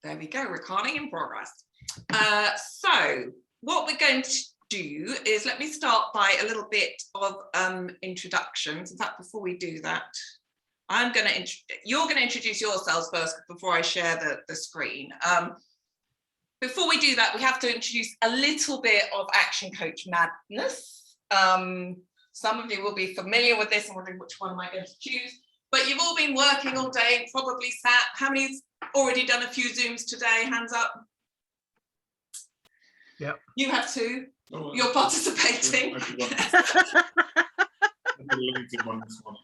There we go, recording in progress. So what we're going to do is, let me start by a little bit of introductions. In fact, before we do that, you're going to introduce yourselves first before I share the screen. Before we do that, we have to introduce a little bit of Action Coach madness. Some of you will be familiar with this and wondering which one am I going to choose, but you've all been working all day, probably sat. How many's already done a few Zooms today? Hands up. Yeah. You have two. Oh, you're participating.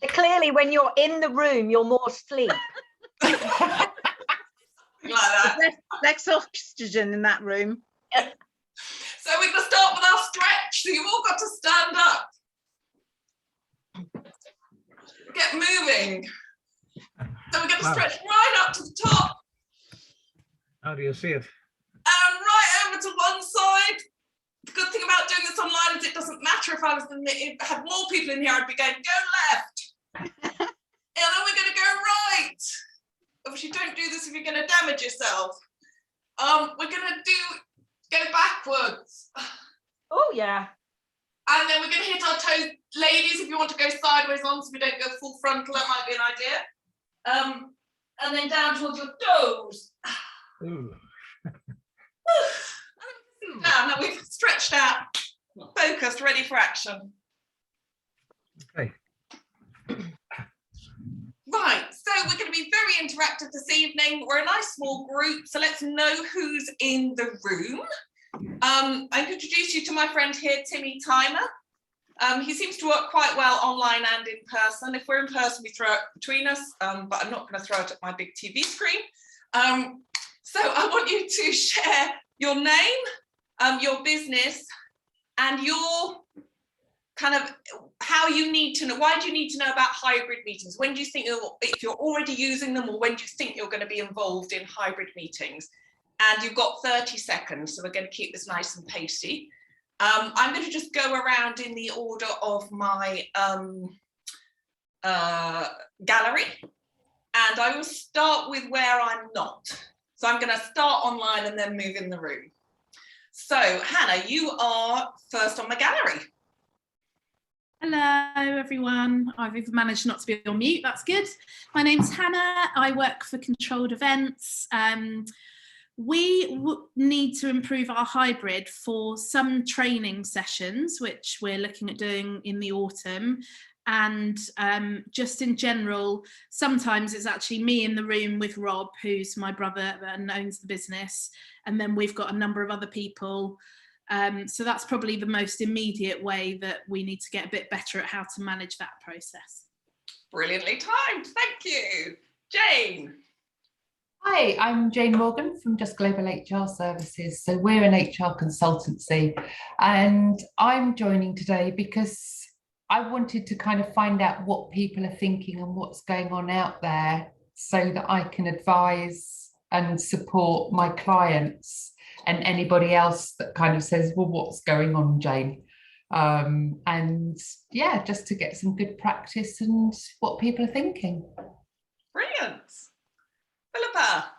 Clearly, when you're in the room, you're more asleep. Like that. Less oxygen in that room. So we're going to start with our stretch. So you've all got to stand up. Get moving. So we're going to stretch right up to the top. How do you see it? And right over to one side. The good thing about doing this online is it doesn't matter if if I had more people in here, I'd be going, go left. And then we're going to go right. Obviously, don't do this if you're going to damage yourself. We're going to go backwards. Oh, yeah. And then we're going to hit our toes. Ladies, if you want to go sideways on so we don't go full frontal, that might be an idea. And then down towards your toes. Ooh. Now we've stretched out, focused, ready for action. Okay. Right, so we're going to be very interactive this evening. We're a nice small group, so let's know who's in the room. I can introduce you to my friend here, Timmy Timer. He seems to work quite well online and in person. If we're in person, we throw it between us, but I'm not going to throw it at my big TV screen. So I want you to share your name, your business, and your kind of how you need to know. Why do you need to know about hybrid meetings? When do you think if you're already using them, or when do you think you're going to be involved in hybrid meetings? And you've got 30 seconds, so we're going to keep this nice and pacey. I'm going to just go around in the order of my gallery, and I will start with where I'm not. So I'm going to start online and then move in the room. So Hannah, you are first on my gallery. Hello everyone, I've managed not to be on mute, that's good. My name's Hannah, I work for Controlled Events. We need to improve our hybrid for some training sessions, which we're looking at doing in the autumn. And just in general, sometimes it's actually me in the room with Rob, who's my brother and owns the business. And then we've got a number of other people. So that's probably the most immediate way that we need to get a bit better at how to manage that process. Brilliantly timed, thank you. Jane. Hi, I'm Jane Morgan from Just Global HR Services. So we're an HR consultancy, and I'm joining today because I wanted to kind of find out what people are thinking and what's going on out there so that I can advise and support my clients and anybody else that kind of says, well, what's going on, Jane? And yeah, just to get some good practice and what people are thinking. Brilliant. Philippa.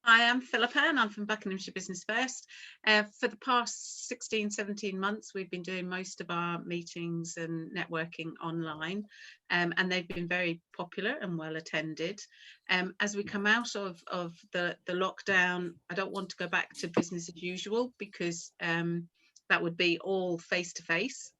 Hi, I'm Philippa and I'm from Buckinghamshire Business First. For the past 16, 17 months, we've been doing most of our meetings and networking online, and they've been very popular and well attended. As we come out of the lockdown, I don't want to go back to business as usual because that would be all face-to-face.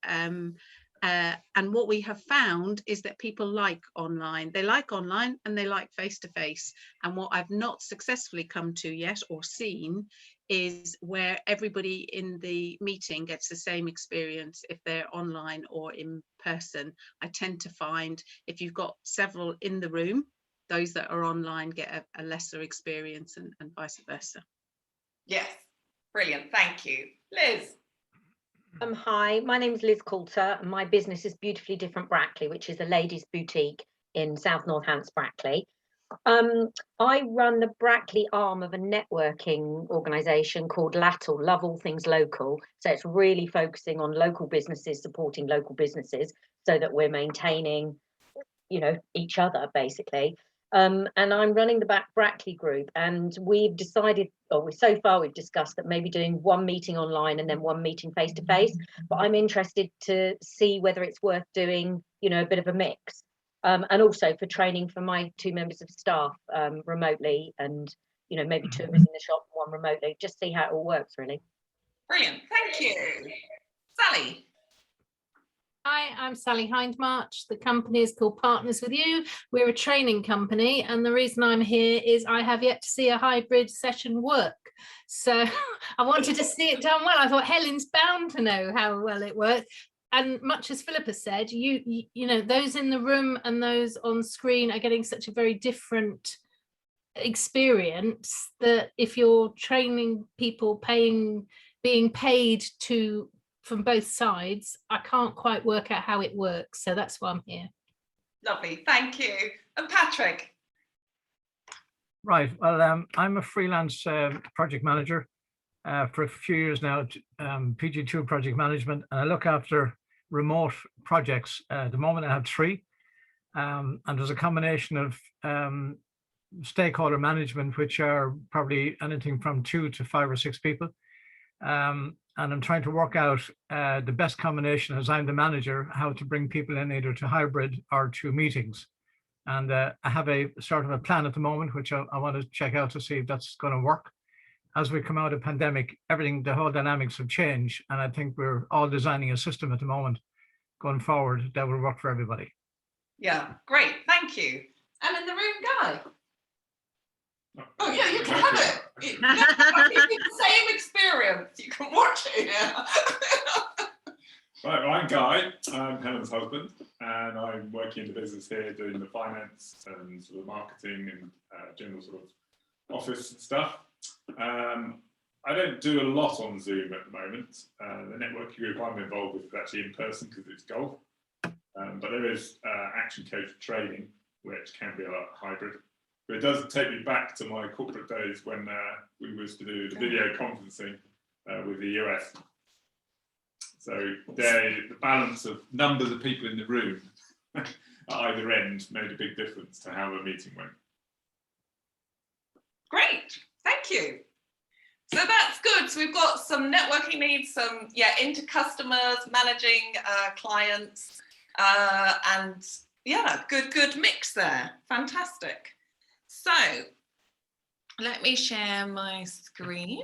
And what we have found is that people like online. They like online and they like face-to-face. And what I've not successfully come to yet or seen is where everybody in the meeting gets the same experience if they're online or in person. I tend to find if you've got several in the room, those that are online get a lesser experience and vice versa. Yes, brilliant, thank you. Liz. Hi, my name is Liz Coulter and my business is Beautifully Different Brackley, which is a ladies' boutique in South Northants, Brackley. I run the Brackley arm of a networking organisation called LATL, Love All Things Local. So it's really focusing on local businesses, supporting local businesses so that we're maintaining, you know, each other basically. And I'm running the Brackley group, and we've decided, or so far we've discussed that maybe doing one meeting online and then one meeting face to face. But I'm interested to see whether it's worth doing, you know, a bit of a mix. And also for training for my 2 members of staff remotely, and you know, maybe 2 of us in the shop, 1 remotely, just see how it all works, really. Brilliant, thank you. Sally. Hi, I'm Sally Hindmarch. The company is called Partners With You. We're a training company, and the reason I'm here is I have yet to see a hybrid session work. So I wanted to see it done well. I thought Helen's bound to know how well it works. And much as Philippa said, you know, those in the room and those on screen are getting such a very different experience that if you're training people being paid to from both sides, I can't quite work out how it works. So that's why I'm here. Lovely, thank you. And Patrick. Right. Well, I'm a freelance project manager for a few years now, PG2 project management, and I look after remote projects. At the moment I have 3, and there's a combination of stakeholder management, which are probably anything from 2 to 5 or 6 people. And I'm trying to work out the best combination, as I'm the manager, how to bring people in either to hybrid or to meetings. And I have a sort of a plan at the moment, which I want to check out to see if that's going to work. As we come out of pandemic, the whole dynamics have changed. And I think we're all designing a system at the moment going forward that will work for everybody. Yeah, great, thank you. And in the room, Guy. Oh yeah, you can have it. It's the same experience. You can watch it. Yeah. Right, well, I'm Guy. I'm Helen's husband, and I'm working in the business here doing the finance and sort of marketing and general sort of office stuff. I don't do a lot on Zoom at the moment. The networking group I'm involved with is actually in person because it's golf. But there is action coach training, which can be a lot hybrid. But it does take me back to my corporate days when we used to do the video conferencing with the US. So the balance of numbers of people in the room at either end made a big difference to how the meeting went. Great, thank you. So that's good. So we've got some networking needs, some into customers, managing clients, and good mix there. Fantastic. So let me share my screen.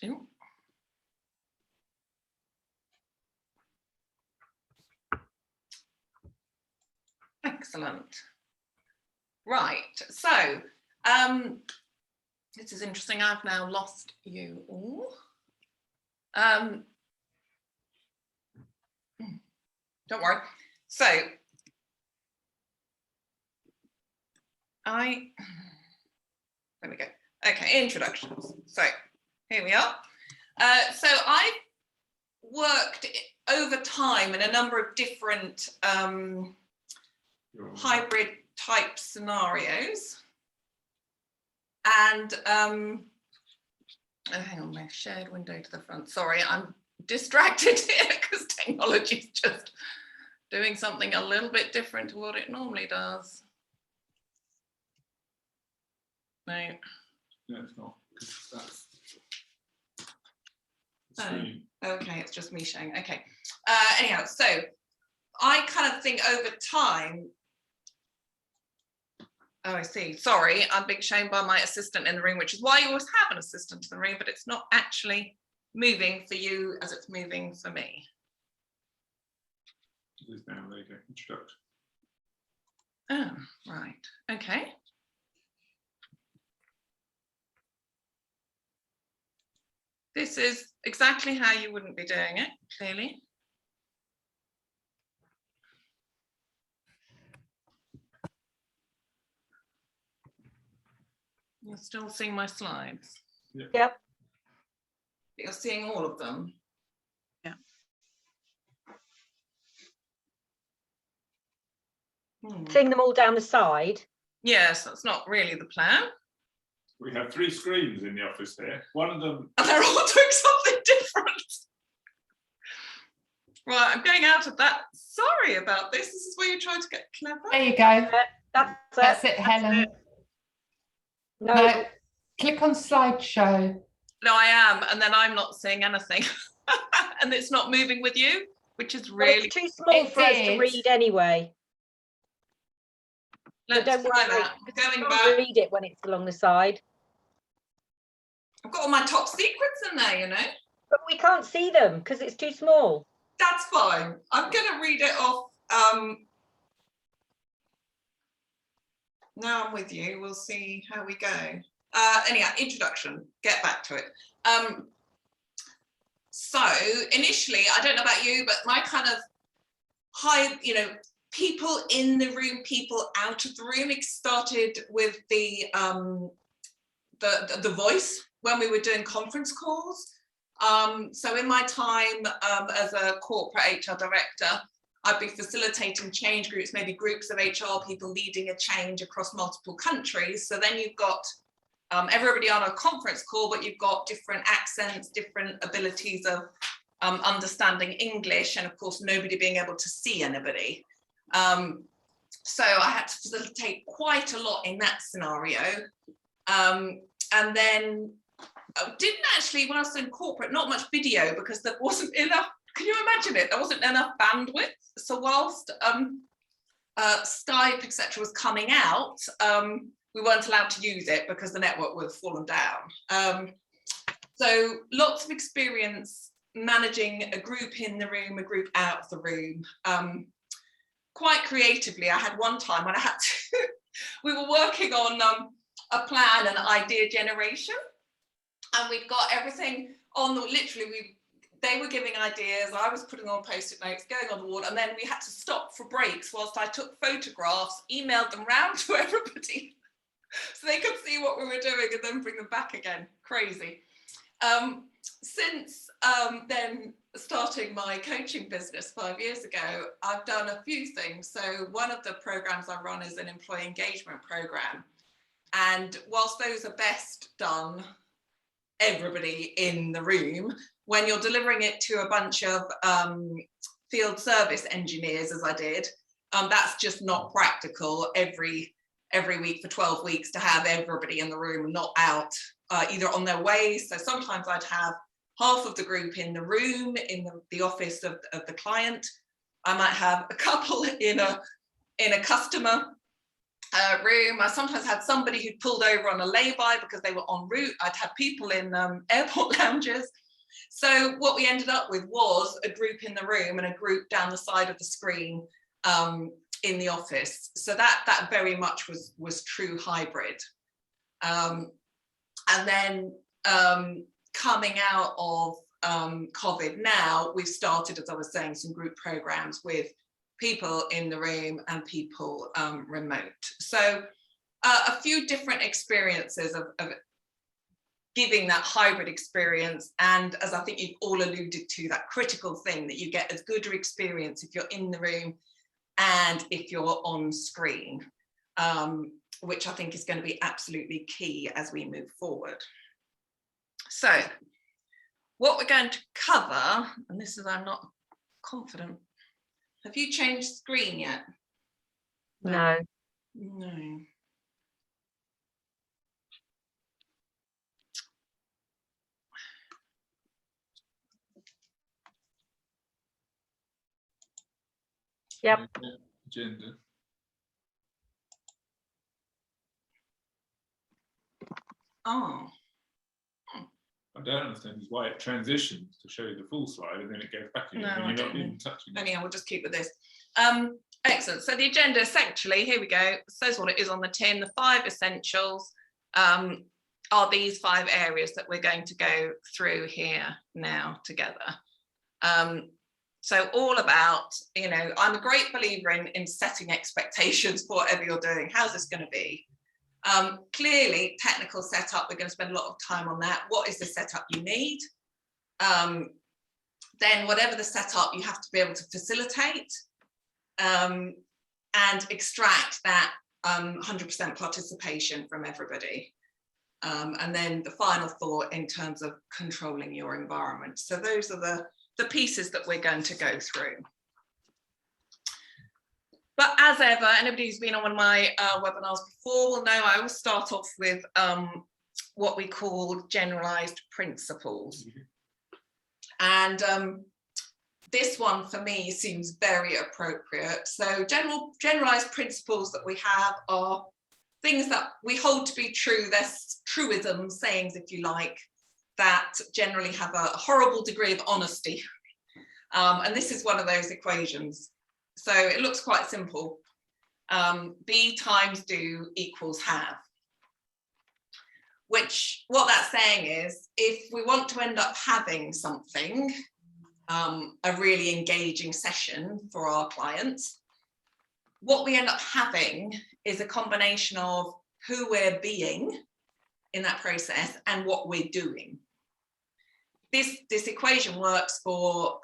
Ooh. Excellent. Right, so this is interesting. I've now lost you all. Don't worry. So there we go. Okay, introductions. So here we are. So I worked over time in a number of different hybrid type scenarios. And oh, hang on, my shared window to the front. Sorry, I'm distracted here because technology is just doing something a little bit different to what it normally does. No. No, it's not. That's Okay, it's just me showing. Okay. Anyhow, so I kind of think over time. Oh, I see. Sorry, I'm being shown by my assistant in the room, which is why you always have an assistant in the room, but it's not actually moving for you as it's moving for me. it is now. There you go. Introduction. Oh, right. Okay. This is exactly how you wouldn't be doing it, clearly. You're still seeing my slides? Yep. You're seeing all of them? Yeah. Seeing them all down the side. Yes, that's not really the plan. We have 3 screens in the office here. One of them. And they're all doing something different. Right, I'm going out of that. Sorry about this. This is where you're trying to get clever. There you go. That's It, Helen. No, Click on slideshow. No, I am, and then I'm not seeing anything. And it's not moving with you, which is well, really... it's too small It for us to did. read anyway. So Let's don't try worry, that. because you Going can't back. read it when it's along the side. I've got all my top secrets in there, you know. But we can't see them because it's too small. That's fine. I'm going to read it off. Now I'm with you. We'll see how we go. Anyhow, introduction. Get back to it. So initially, I don't know about you, but my kind of people in the room, people out of the room. It started with the voice when we were doing conference calls. So in my time as a corporate HR director, I'd be facilitating change groups, maybe groups of HR people leading a change across multiple countries. So then you've got everybody on a conference call, but you've got different accents, different abilities of understanding English, and of course, nobody being able to see anybody. So I had to facilitate quite a lot in that scenario. And then I didn't actually, when I was in corporate, not much video because there wasn't enough. Can you imagine it? There wasn't enough bandwidth. So whilst Skype, etc., was coming out, we weren't allowed to use it because the network was fallen down. So lots of experience managing a group in the room, a group out of the room. Quite creatively, I had one time when I had to, we were working on a plan and idea generation, and we'd got everything on the, literally they were giving ideas, I was putting on post-it notes, going on the wall, and then we had to stop for breaks whilst I took photographs, emailed them round to everybody so they could see what we were doing and then bring them back again. Crazy. Since then starting my coaching business 5 years ago, I've done a few things. So one of the programs I run is an employee engagement program. And whilst those are best done, everybody in the room, when you're delivering it to a bunch of field service engineers, as I did, that's just not practical every week for 12 weeks to have everybody in the room, not out either on their way. So sometimes I'd have half of the group in the room, in the office of the client. I might have a couple in a customer room. I sometimes had somebody who pulled over on a lay-by because they were en route. I'd have people in airport lounges. So what we ended up with was a group in the room and a group down the side of the screen in the office. So that very much was true hybrid. And then coming out of COVID now, we've started, as I was saying, some group programs with people in the room and people remote. So a few different experiences of giving that hybrid experience. And as I think you've all alluded to, that critical thing that you get as good an experience if you're in the room and if you're on screen, which I think is going to be absolutely key as we move forward. So what we're going to cover, and this is, I'm not confident. Have you changed screen yet? No. No. Yep. Agenda. Oh. I don't understand is why it transitions to show you the full slide and then it goes back again. No, and I you're not don't even touching it. Anyhow, we'll just keep with this. Excellent. So the agenda essentially, here we go, says what it is on the tin. The 5 essentials are these 5 areas that we're going to go through here now together. So all about, you know, I'm a great believer in setting expectations for whatever you're doing. How's this going to be? Clearly, technical setup, we're going to spend a lot of time on that. What is the setup you need? Then whatever the setup, you have to be able to facilitate and extract that 100% participation from everybody. And then the final thought in terms of controlling your environment. So those are the the pieces that we're going to go through. But as ever, anybody who's been on one of my webinars before will know I always start off with what we call generalized principles. And this one for me seems very appropriate. So generalized principles that we have are things that we hold to be true. They're truisms, sayings, if you like, that generally have a horrible degree of honesty. And this is one of those equations. So it looks quite simple. Be times do equals have. Which, what that's saying is, if we want to end up having something, a really engaging session for our clients, what we end up having is a combination of who we're being in that process and what we're doing. This equation works for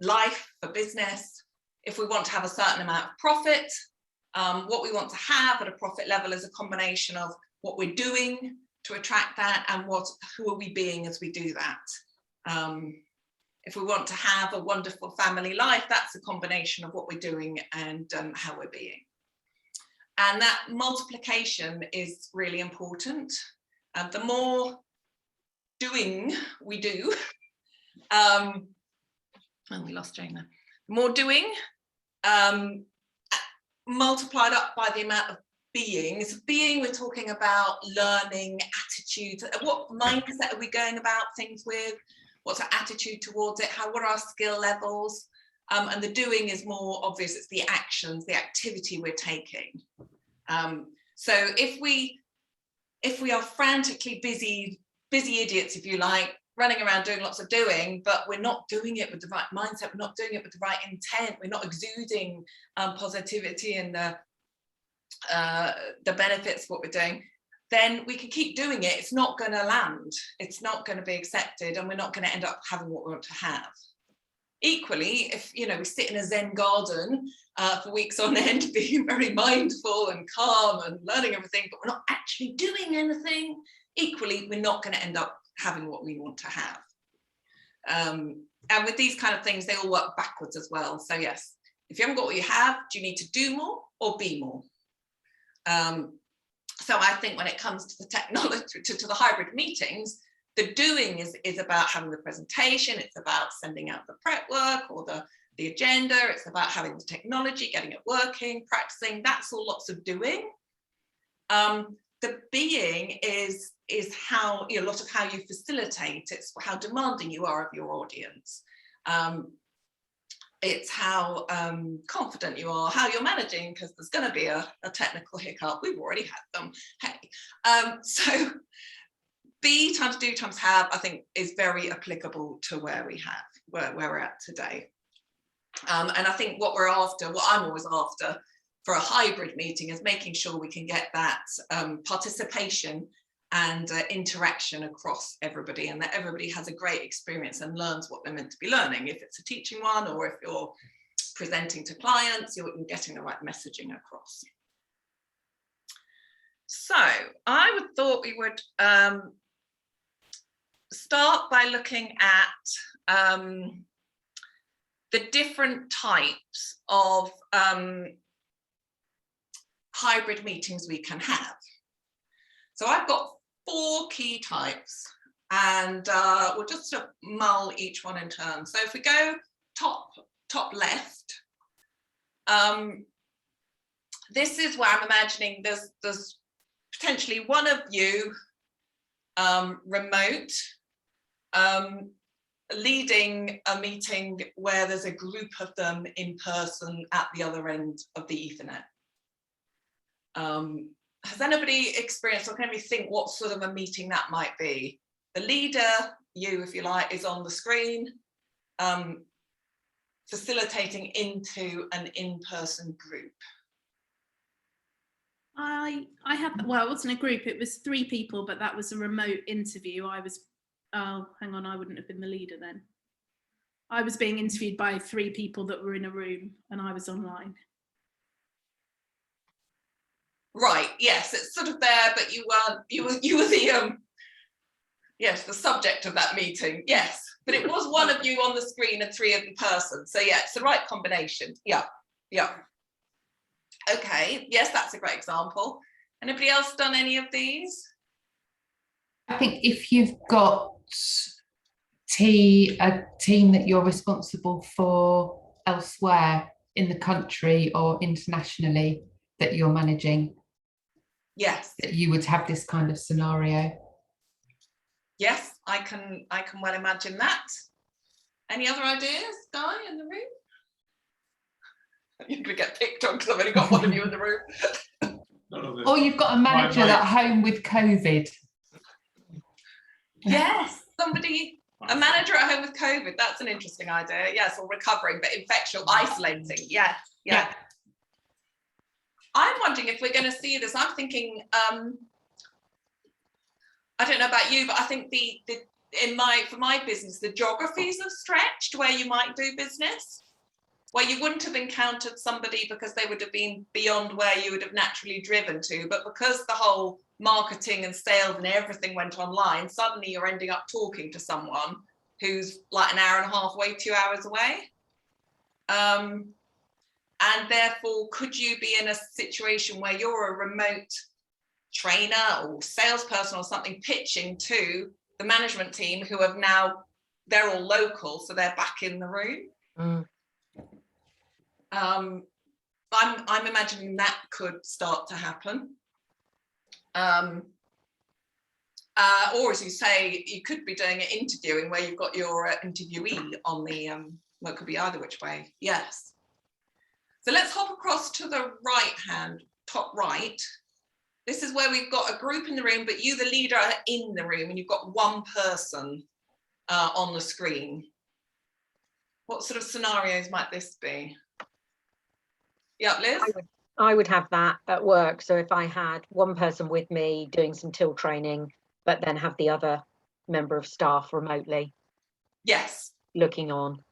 life, for business. If we want to have a certain amount of profit, what we want to have at a profit level is a combination of what we're doing to attract that and who are we being as we do that. If we want to have a wonderful family life, that's a combination of what we're doing and how we're being. And that multiplication is really important. The more doing we do, oh, we lost Jane there. The more doing, multiplied up by the amount of being. So being, we're talking about learning, attitude. What mindset are we going about things with? What's our attitude towards it? What are our skill levels? And the doing is more obvious. It's the actions, the activity we're taking. So if we are frantically busy idiots, if you like, running around doing lots of doing, but we're not doing it with the right mindset, we're not doing it with the right intent, we're not exuding positivity and the benefits of what we're doing, then we can keep doing it. It's not going to land. It's not going to be accepted, and we're not going to end up having what we want to have. Equally, if we sit in a Zen garden for weeks on end, being very mindful and calm and learning everything, but we're not actually doing anything, equally, we're not going to end up having what we want to have. And with these kind of things, they all work backwards as well. So yes, if you haven't got what you have, do you need to do more or be more? So I think when it comes to the technology, to the hybrid meetings, the doing is about having the presentation, it's about sending out the prep work or the agenda, it's about having the technology, getting it working, practicing, that's all lots of doing. The being is how, a lot of how you facilitate, it's how demanding you are of your audience. It's how confident you are, how you're managing, because there's going to be a technical hiccup. We've already had them. Hey, so be times do times have, I think, is very applicable to where we're at today. And I think what we're after, what I'm always after for a hybrid meeting, is making sure we can get that participation and interaction across everybody, and that everybody has a great experience and learns what they're meant to be learning. If it's a teaching one, or if you're presenting to clients, you're getting the right messaging across. So I thought we would start by looking at the different types of hybrid meetings we can have. So I've got 4 key types, and we'll just sort of mull each one in turn. So if we go top left, this is where I'm imagining there's potentially one of you remote, leading a meeting where there's a group of them in person at the other end of the Ethernet. Has anybody experienced, or can anybody think what sort of a meeting that might be? The leader, you if you like, is on the screen, facilitating into an in-person group. I had, well, it wasn't a group, it was 3 people, but that was a remote interview. Oh, hang on, I wouldn't have been the leader then. I was being interviewed by 3 people that were in a room, and I was online. Right, yes, it's sort of there, but you were the yes, the subject of that meeting. Yes, but it was one of you on the screen and 3 of the person. So yeah, it's the right combination. Yeah. Okay, yes, that's a great example. Anybody else done any of these? I think if you've got a team that you're responsible for elsewhere in the country or internationally that you're managing, Yes. that you would have this kind of scenario. Yes, I can well imagine that. Any other ideas, Guy, in the room? You're going to get picked on because I've only got one of you in the room. Or you've got a manager at home with COVID. Yes, a manager at home with COVID. That's an interesting idea. Yes, or recovering, but infectious, isolating. Yeah. I'm wondering if we're going to see this. I'm thinking, I don't know about you, but I think for my business, the geographies are stretched where you might do business, where you wouldn't have encountered somebody because they would have been beyond where you would have naturally driven to, but because the whole marketing and sales and everything went online, suddenly you're ending up talking to someone who's like an hour and a half away, 2 hours away. And therefore, could you be in a situation where you're a remote trainer or salesperson or something pitching to the management team who have now, they're all local, so they're back in the room? I'm imagining that could start to happen. Or as you say, you could be doing interviewing where you've got your interviewee on the, well, it could be either which way, yes. So let's hop across to the right hand, top right. This is where we've got a group in the room, but you, the leader, are in the room and you've got one person on the screen. What sort of scenarios might this be? Yeah, Liz? I would have that at work. So if I had one person with me doing some till training, but then have the other member of staff remotely. Yes. Looking on.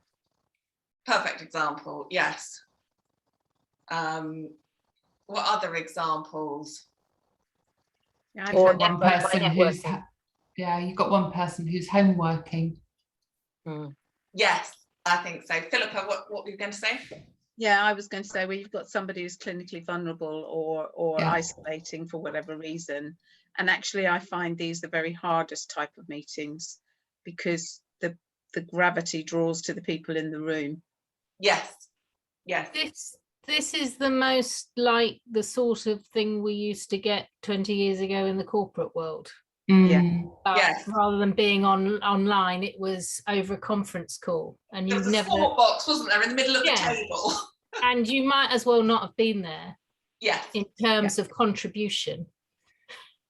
Perfect example, yes. What other examples? Yeah, or one person who's you've got one person who's home working. Yes, I think so. Philippa, what were you going to say? Yeah, I was going to say, well, you've got somebody who's clinically vulnerable or isolating for whatever reason. And actually, I find these the very hardest type of meetings because the gravity draws to the people in the room. Yes. This is the most like the sort of thing we used to get 20 years ago in the corporate world. Yes. Rather than being online, it was over a conference call, and you never. There was a sport box, wasn't there, in the middle of the table? And you might as well not have been there. Yes. In terms of contribution.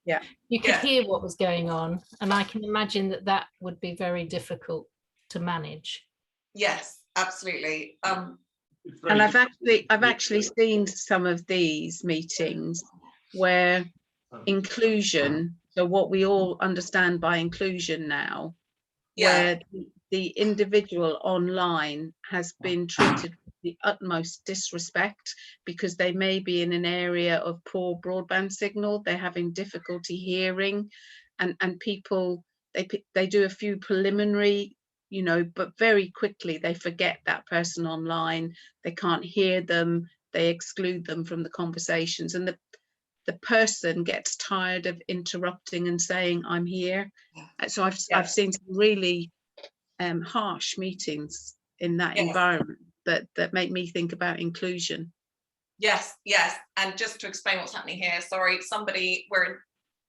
Yeah. You could hear what was going on, and I can imagine that would be very difficult to manage. Yes, absolutely. And I've actually seen some of these meetings where inclusion, so what we all understand by inclusion now, where the individual online has been treated with the utmost disrespect because they may be in an area of poor broadband signal, they're having difficulty hearing, and people, they do a few preliminary, but very quickly they forget that person online, they can't hear them, they exclude them from the conversations, and the person gets tired of interrupting and saying, I'm here. So I've seen some really harsh meetings in that environment that make me think about inclusion. Yes. And just to explain what's happening here, sorry, we're in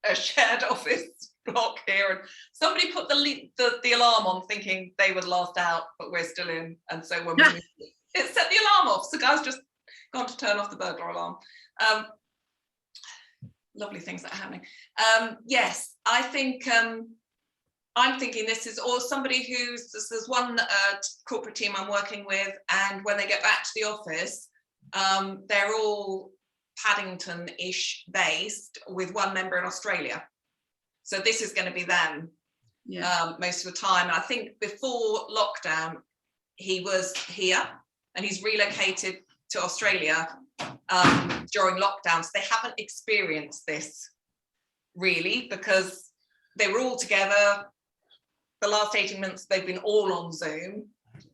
a shared office block here, and somebody put the alarm on thinking they were the last out, but we're still in, and so when it set the alarm off, so guys just gone to turn off the burglar alarm. Lovely things that are happening. Yes, I think I'm thinking this is or somebody there's one corporate team I'm working with, and when they get back to the office, they're all Paddington-ish based with one member in Australia. So this is going to be them most of the time. And I think before lockdown, he was here and he's relocated to Australia during lockdown. So they haven't experienced this really because they were all together. the last 18 months, they've been all on Zoom.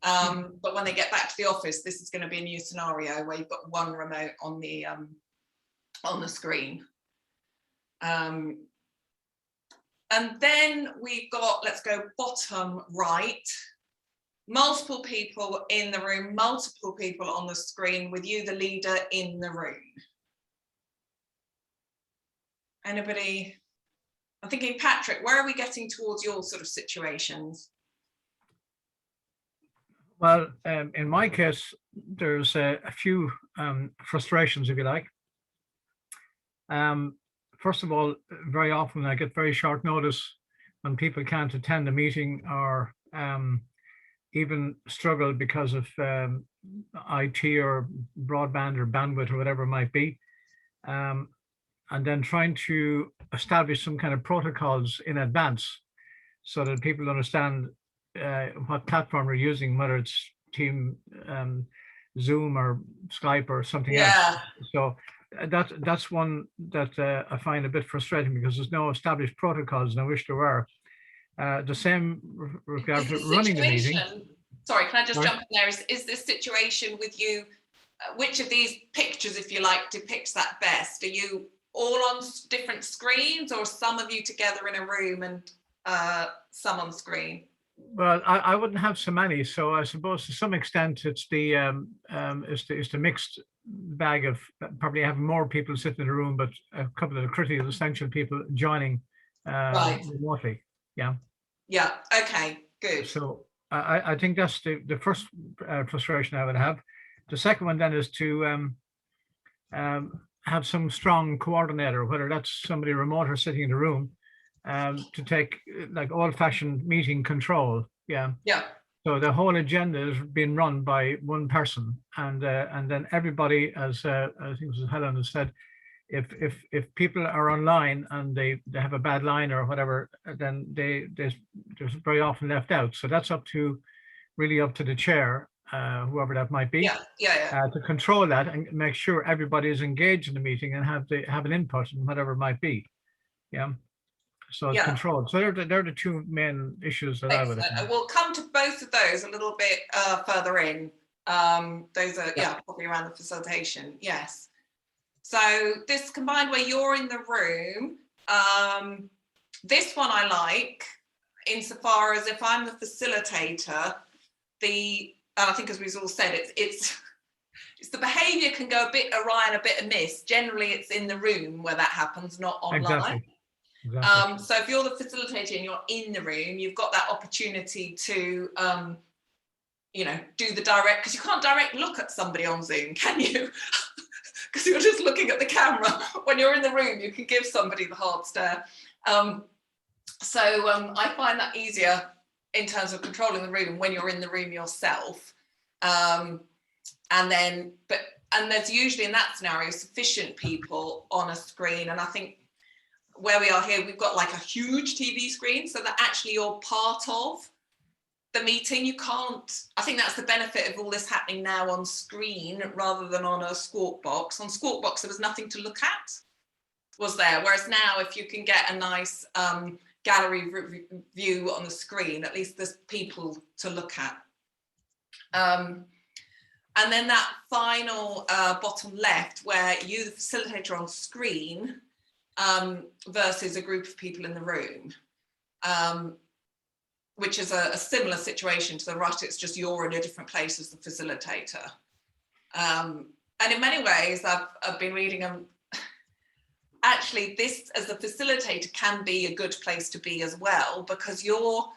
But when they get back to the office, this is going to be a new scenario where you've got one remote on the screen. And then we've got, let's go bottom right, multiple people in the room, multiple people on the screen with you, the leader, in the room. Anybody? I'm thinking, Patrick, where are we getting towards your sort of situations? Well, in my case, there's a few frustrations, if you like. First of all, very often I get very short notice when people can't attend a meeting or even struggle because of IT or broadband or bandwidth or whatever it might be. And then trying to establish some kind of protocols in advance so that people understand what platform we're using, whether it's Team, Zoom or Skype or something else. So that's one that I find a bit frustrating because there's no established protocols, and I wish there were. The same regard to running the meeting. Sorry, can I just jump in there? Is this situation with you, which of these pictures, if you like, depicts that best? Are you all on different screens, or some of you together in a room and some on screen? Well, I wouldn't have so many, so I suppose to some extent it's the mixed bag of probably having more people sitting in a room, but a couple of the critical essential people joining remotely. Yeah. Okay. Good. So I think that's the first frustration I would have. The second one then is to have some strong coordinator, whether that's somebody remote or sitting in the room, to take like old-fashioned meeting control. Yeah. So the whole agenda is being run by one person, and then everybody, as I think it was Helen has said, if people are online and they have a bad line or whatever, then they're very often left out. So that's really up to the chair, whoever that might be, to control that and make sure everybody is engaged in the meeting and have an input in whatever it might be. Yeah. So it's controlled. So they're the two main issues that I would have. We'll come to both of those a little bit further in. Those are probably around the facilitation. Yes. So this combined where you're in the room, this one I like insofar as if I'm the facilitator, and I think as we've all said, it's the behaviour can go a bit awry and a bit amiss. Generally, it's in the room where that happens, not online. Exactly. So if you're the facilitator and you're in the room, you've got that opportunity to, do the direct, because you can't direct look at somebody on Zoom, can you? Because you're just looking at the camera. When you're in the room, you can give somebody the hard stare. So I find that easier in terms of controlling the room when you're in the room yourself. And there's usually in that scenario sufficient people on a screen. And I think where we are here, we've got like a huge TV screen so that actually you're part of the meeting. You can't, I think that's the benefit of all this happening now on screen rather than on a Squawk box. On Squawk box, there was nothing to look at, was there? Whereas now, if you can get a nice gallery view on the screen, at least there's people to look at. And then that final bottom left, where you, the facilitator on screen, versus a group of people in the room, which is a similar situation to the right. It's just you're in a different place as the facilitator. And in many ways, I've been reading actually this as the facilitator can be a good place to be as well, because you're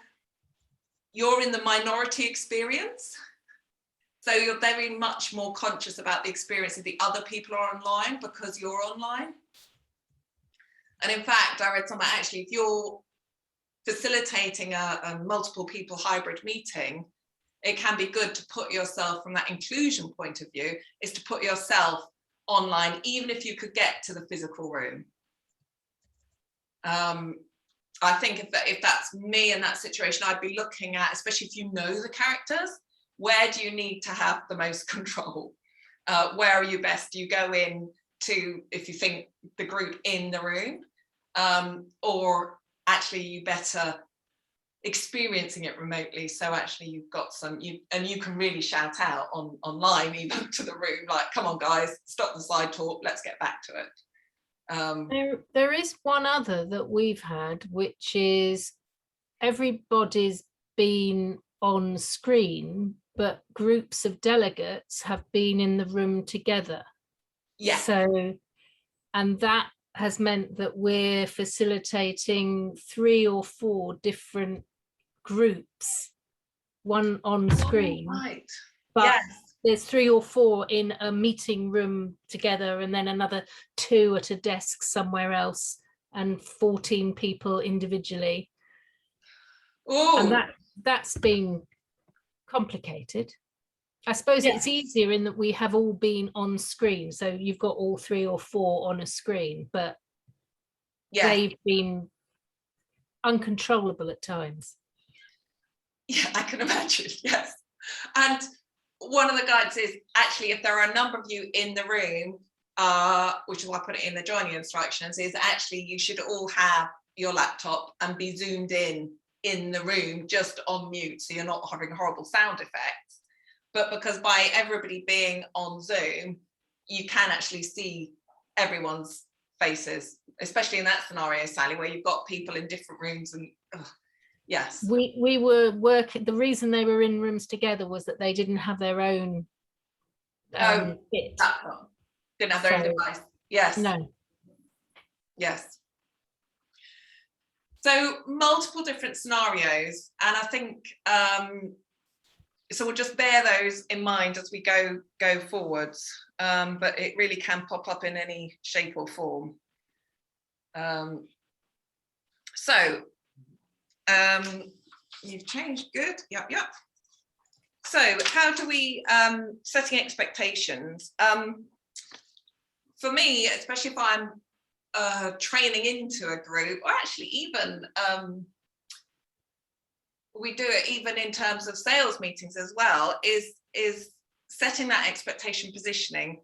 in the minority experience. So you're very much more conscious about the experience of the other people are online because you're online. And in fact, I read somewhere actually, if you're facilitating a multiple people hybrid meeting, it can be good to put yourself from that inclusion point of view, is to put yourself online, even if you could get to the physical room. I think if that's me in that situation, I'd be looking at, especially if you know the characters, where do you need to have the most control? Where are you best? Do you go in to, if you think the group in the room, or actually you better experiencing it remotely. So actually you've got you can really shout out online even to the room, like, come on guys, stop the side talk, let's get back to it. There is one other that we've had, which is everybody's been on screen, but groups of delegates have been in the room together. Yeah. So, and that has meant that we're facilitating 3 or 4 different groups, one on screen. Oh, right. But yes. There's 3 or 4 in a meeting room together, and then another 2 at a desk somewhere else, and 14 people individually. Ooh. And that's been complicated. I suppose it's easier in that we have all been on screen, so you've got all 3 or 4 on a screen, but they've been uncontrollable at times. Yeah, I can imagine. Yes. And one of the guides is actually, if there are a number of you in the room, which is why I put it in the joining instructions, is actually you should all have your laptop and be zoomed in the room, just on mute, so you're not having horrible sound effects. But because by everybody being on Zoom, you can actually see everyone's faces, especially in that scenario, Sally, where you've got people in different rooms. And yes, we were working. The reason they were in rooms together was that they didn't have their own kit. Didn't have their own device. Yes. No. Yes. So multiple different scenarios, and I think so we'll just bear those in mind as we go forwards, but it really can pop up in any shape or form. You've changed, good, yep. So how do we, setting expectations? For me, especially if I'm training into a group, or actually even we do it even in terms of sales meetings as well, is setting that expectation positioning.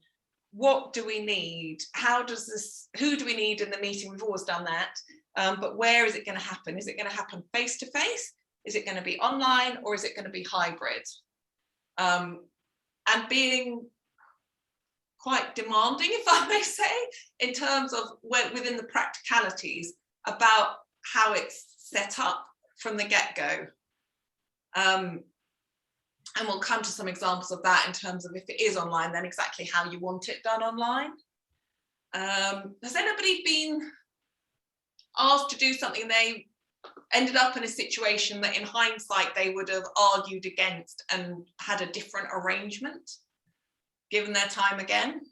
What do we need? Who do we need in the meeting? We've always done that, but where is it going to happen? Is it going to happen face to face? Is it going to be online, or is it going to be hybrid? And being quite demanding, if I may say, in terms of within the practicalities about how it's set up from the get-go. And we'll come to some examples of that in terms of, if it is online, then exactly how you want it done online. Has anybody been asked to do something, they ended up in a situation that in hindsight they would have argued against and had a different arrangement given their time again?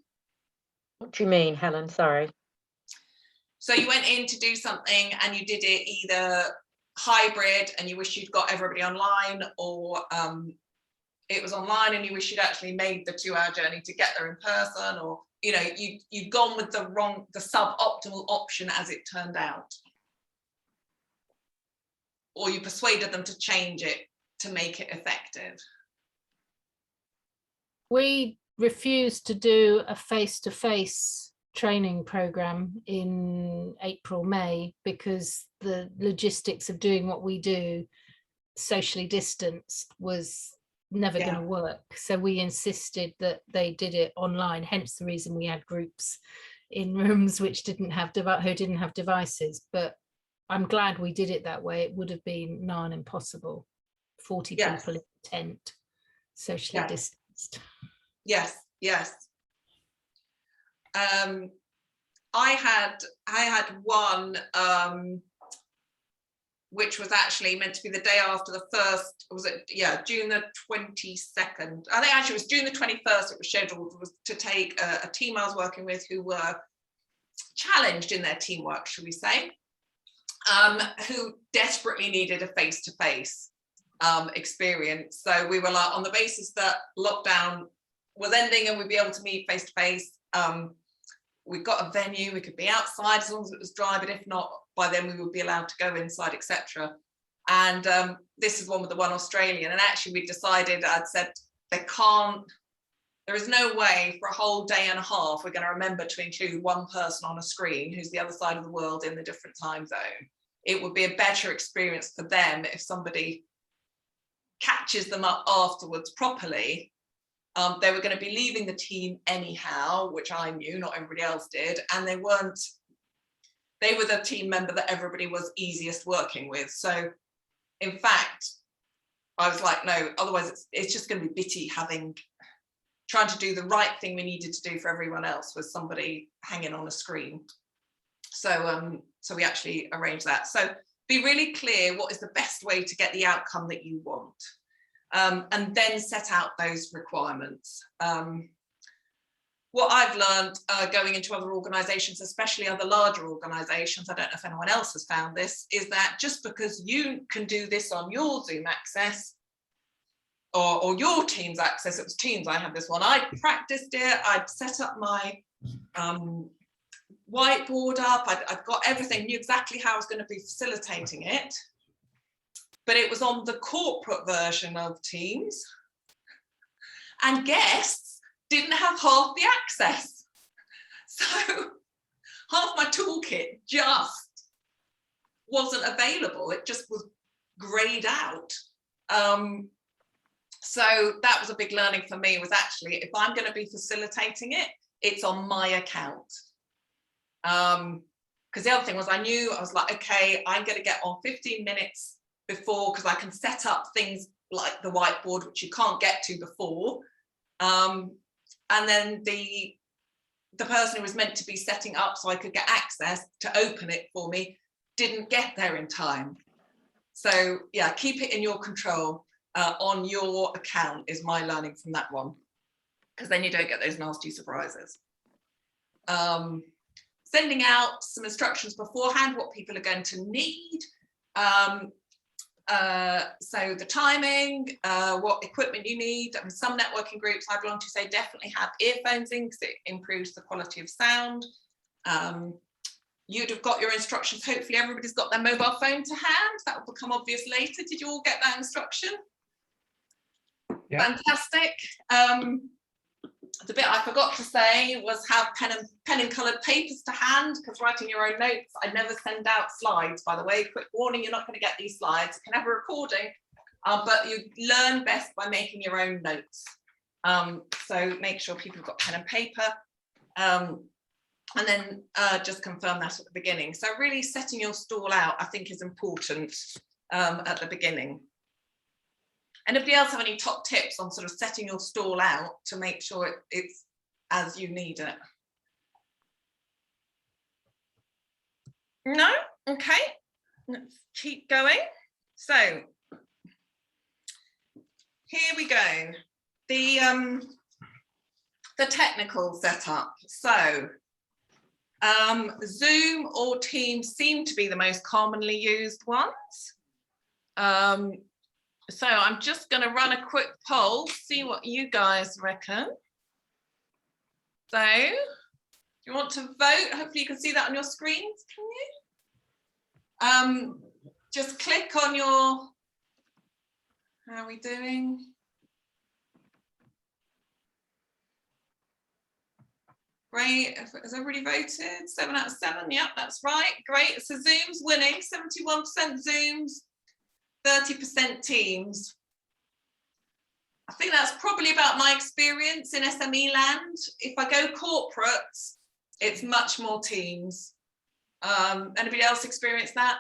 What do you mean, Helen? Sorry. So you went in to do something and you did it either hybrid and you wish you'd got everybody online, or it was online and you wish you'd actually made the 2-hour journey to get there in person, or you'd gone with the suboptimal option as it turned out, or you persuaded them to change it to make it effective. We refused to do a face-to-face training program in April, May, because the logistics of doing what we do socially distanced was never going to work. So we insisted that they did it online, hence the reason we had groups in rooms which didn't have devices. But I'm glad we did it that way. It would have been nigh on impossible. 40 people in a tent, socially distanced. Yes. I had one which was actually meant to be the day after the first, was it? Yeah, June the 22nd. I think actually it was June the 21st. It was scheduled, was to take a team I was working with who were challenged in their teamwork, should we say, who desperately needed a face-to-face experience. So we were like, on the basis that lockdown was ending and we'd be able to meet face-to-face, we got a venue, we could be outside as long as it was dry, but if not, by then we would be allowed to go inside, etc. And this is one with the one Australian, and actually we decided, I'd said, there is no way for a whole day and a half we're going to remember to include one person on a screen who's the other side of the world in the different time zone. it would be a better experience for them if somebody catches them up afterwards properly. They were going to be leaving the team anyhow, which I knew, not everybody else did, and they were the team member that everybody was easiest working with. So in fact, I was like, no, otherwise it's just going to be bitty trying to do the right thing we needed to do for everyone else with somebody hanging on a screen. So so we actually arranged that. So be really clear what is the best way to get the outcome that you want, and then set out those requirements. What I've learned going into other organisations, especially other larger organisations, I don't know if anyone else has found this, is that just because you can do this on your Zoom access or your Teams access, it was Teams, I had this one, I practiced it, I'd set up my whiteboard up, I'd got everything, knew exactly how I was going to be facilitating it, but it was on the corporate version of Teams, and guests didn't have half the access. So half my toolkit just wasn't available. It just was grayed out. So that was a big learning for me, was actually, if I'm going to be facilitating it, it's on my account. Because the other thing was, I was like, okay, I'm going to get on 15 minutes before, because I can set up things like the whiteboard, which you can't get to before. And then the person who was meant to be setting up so I could get access to open it for me didn't get there in time. So yeah, keep it in your control, on your account is my learning from that one, because then you don't get those nasty surprises. Sending out some instructions beforehand, what people are going to need. So the timing, what equipment you need. I mean, some networking groups I belong to say definitely have earphones in because it improves the quality of sound. You'd have got your instructions. Hopefully everybody's got their mobile phone to hand. That will become obvious later. Did you all get that instruction? Yeah. Fantastic. The bit I forgot to say was have pen and coloured papers to hand, because writing your own notes, I never send out slides, by the way. Quick warning, you're not going to get these slides. You can have a recording, but you learn best by making your own notes. So make sure people have got pen and paper, and then just confirm that at the beginning. So really setting your stall out, I think, is important at the beginning. Anybody else have any top tips on sort of setting your stall out to make sure it's as you need it? No? Okay, let's keep going. So here we go. The technical setup. So Zoom or Teams seem to be the most commonly used ones. So I'm just going to run a quick poll, see what you guys reckon. So, do you want to vote? Hopefully you can see that on your screens, can you? Just click on your, how are we doing? Great, has everybody voted? 7 out of 7, yep, that's right, great. So Zoom's winning, 71% Zooms, 30% Teams. I think that's probably about my experience in SME land. If I go corporate, it's much more Teams. Anybody else experience that?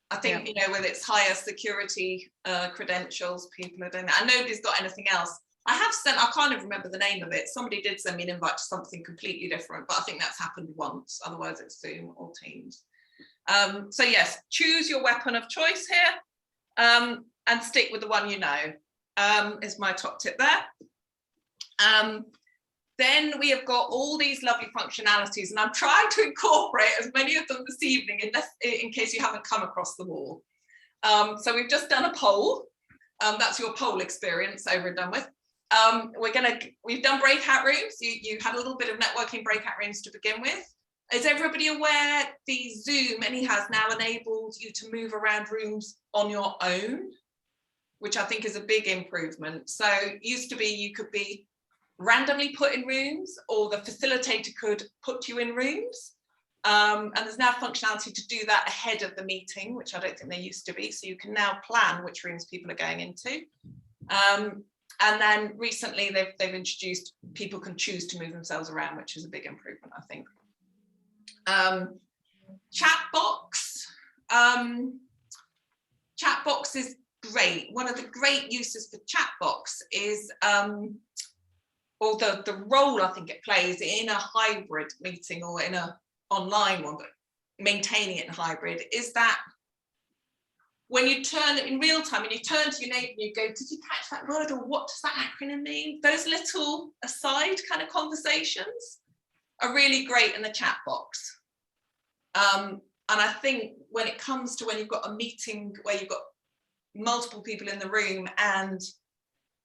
I think, yeah. You know, with its higher security credentials, people are doing that. And nobody's got anything else. I have sent, I can't even remember the name of it. Somebody did send me an invite to something completely different, but I think that's happened once. Otherwise it's Zoom or Teams. So yes, choose your weapon of choice here, and stick with the one you know, is my top tip there. Then we have got all these lovely functionalities, and I'm trying to incorporate as many of them this evening, in case you haven't come across them all. So we've just done a poll. That's your poll experience over and done with. We've done breakout rooms. You had a little bit of networking breakout rooms to begin with. Is everybody aware the Zoom has now enabled you to move around rooms on your own, which I think is a big improvement. So it used to be you could be randomly put in rooms, or the facilitator could put you in rooms. And there's now functionality to do that ahead of the meeting, which I don't think there used to be. So you can now plan which rooms people are going into. And then recently they've introduced people can choose to move themselves around, which is a big improvement, I think. Chat box. Chat box is great. One of the great uses for chat box is, or the role I think it plays in a hybrid meeting or in a online one, but maintaining it in hybrid, is that when you turn in real time and you turn to your neighbour and you go, did you catch that word, or what does that acronym mean? Those little aside kind of conversations are really great in the chat box. And I think when it comes to when you've got a meeting where you've got multiple people in the room and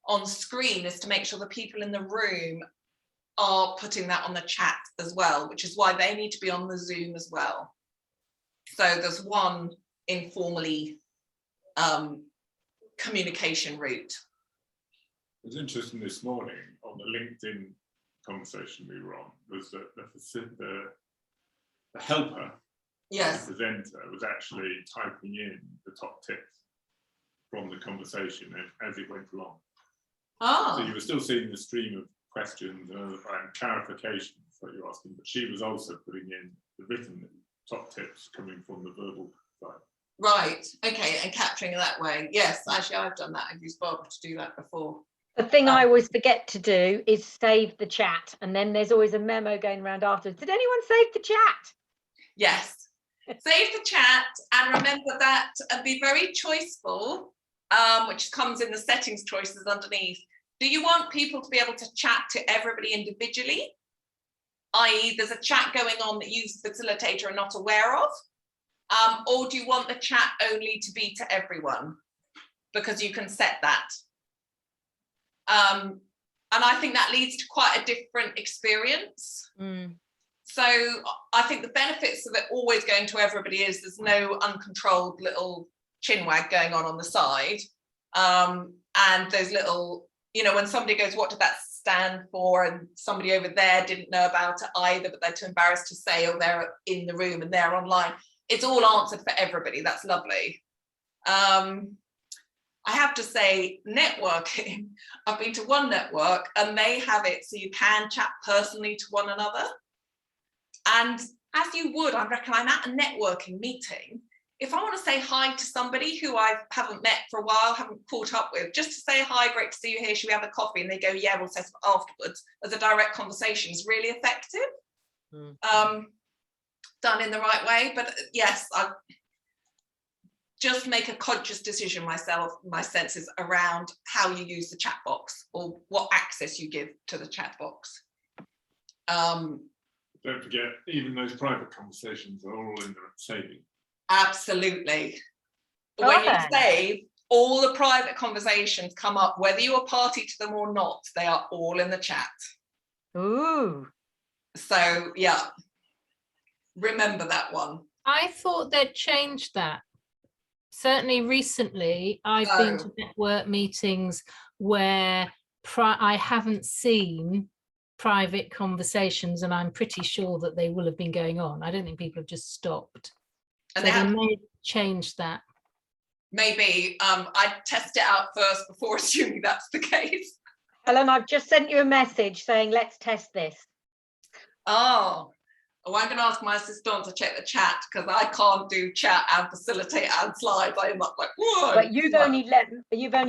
on screen, is to make sure the people in the room are putting that on the chat as well, which is why they need to be on the Zoom as well. So there's one informally communication route. It was interesting this morning on the LinkedIn conversation we were on, was that the helper, yes, the presenter, was actually typing in the top tips from the conversation as it went along. Oh. So you were still seeing the stream of questions and clarifications that you're asking, but she was also putting in the written top tips coming from the verbal side. Right, okay, and capturing it that way. Yes, actually I've done that. I've used Barbara to do that before. The thing I always forget to do is save the chat, and then there's always a memo going around afterwards. Did anyone save the chat? Yes, save the chat, and remember that, and be very choiceful, which comes in the settings choices underneath. Do you want people to be able to chat to everybody individually? I.e. there's a chat going on that you, facilitator, are not aware of? Or do you want the chat only to be to everyone? Because you can set that. And I think that leads to quite a different experience. So I think the benefits of it always going to everybody is there's no uncontrolled little chinwag going on the side. And those little, you know, when somebody goes, what did that stand for? And somebody over there didn't know about it either, but they're too embarrassed to say, or they're in the room and they're online. It's all answered for everybody. That's lovely. I have to say, networking, I've been to one network and they have it so you can chat personally to one another. And as you would, I reckon, I'm at a networking meeting. If I want to say hi to somebody who I haven't met for a while, haven't caught up with, just to say hi, great to see you here, should we have a coffee? And they go, yeah, we'll set up afterwards, as a direct conversation is really effective. Done in the right way. But yes, I just make a conscious decision myself, my senses around how you use the chat box or what access you give to the chat box. Don't forget, even those private conversations are all in the saving. Absolutely. When you save, all the private conversations come up, whether you're a party to them or not, they are all in the chat. Ooh. So yeah, remember that one. I thought they'd changed that. Certainly recently, I've been to network meetings where I haven't seen private conversations, and I'm pretty sure that they will have been going on. I don't think people have just stopped. And so they may change that. Maybe I'd test it out first before assuming that's the case. Helen, I've just sent you a message saying let's test this. Oh, I'm going to ask my assistant to check the chat, because I can't do chat and facilitate and slides. I am up like, whoa. But you've only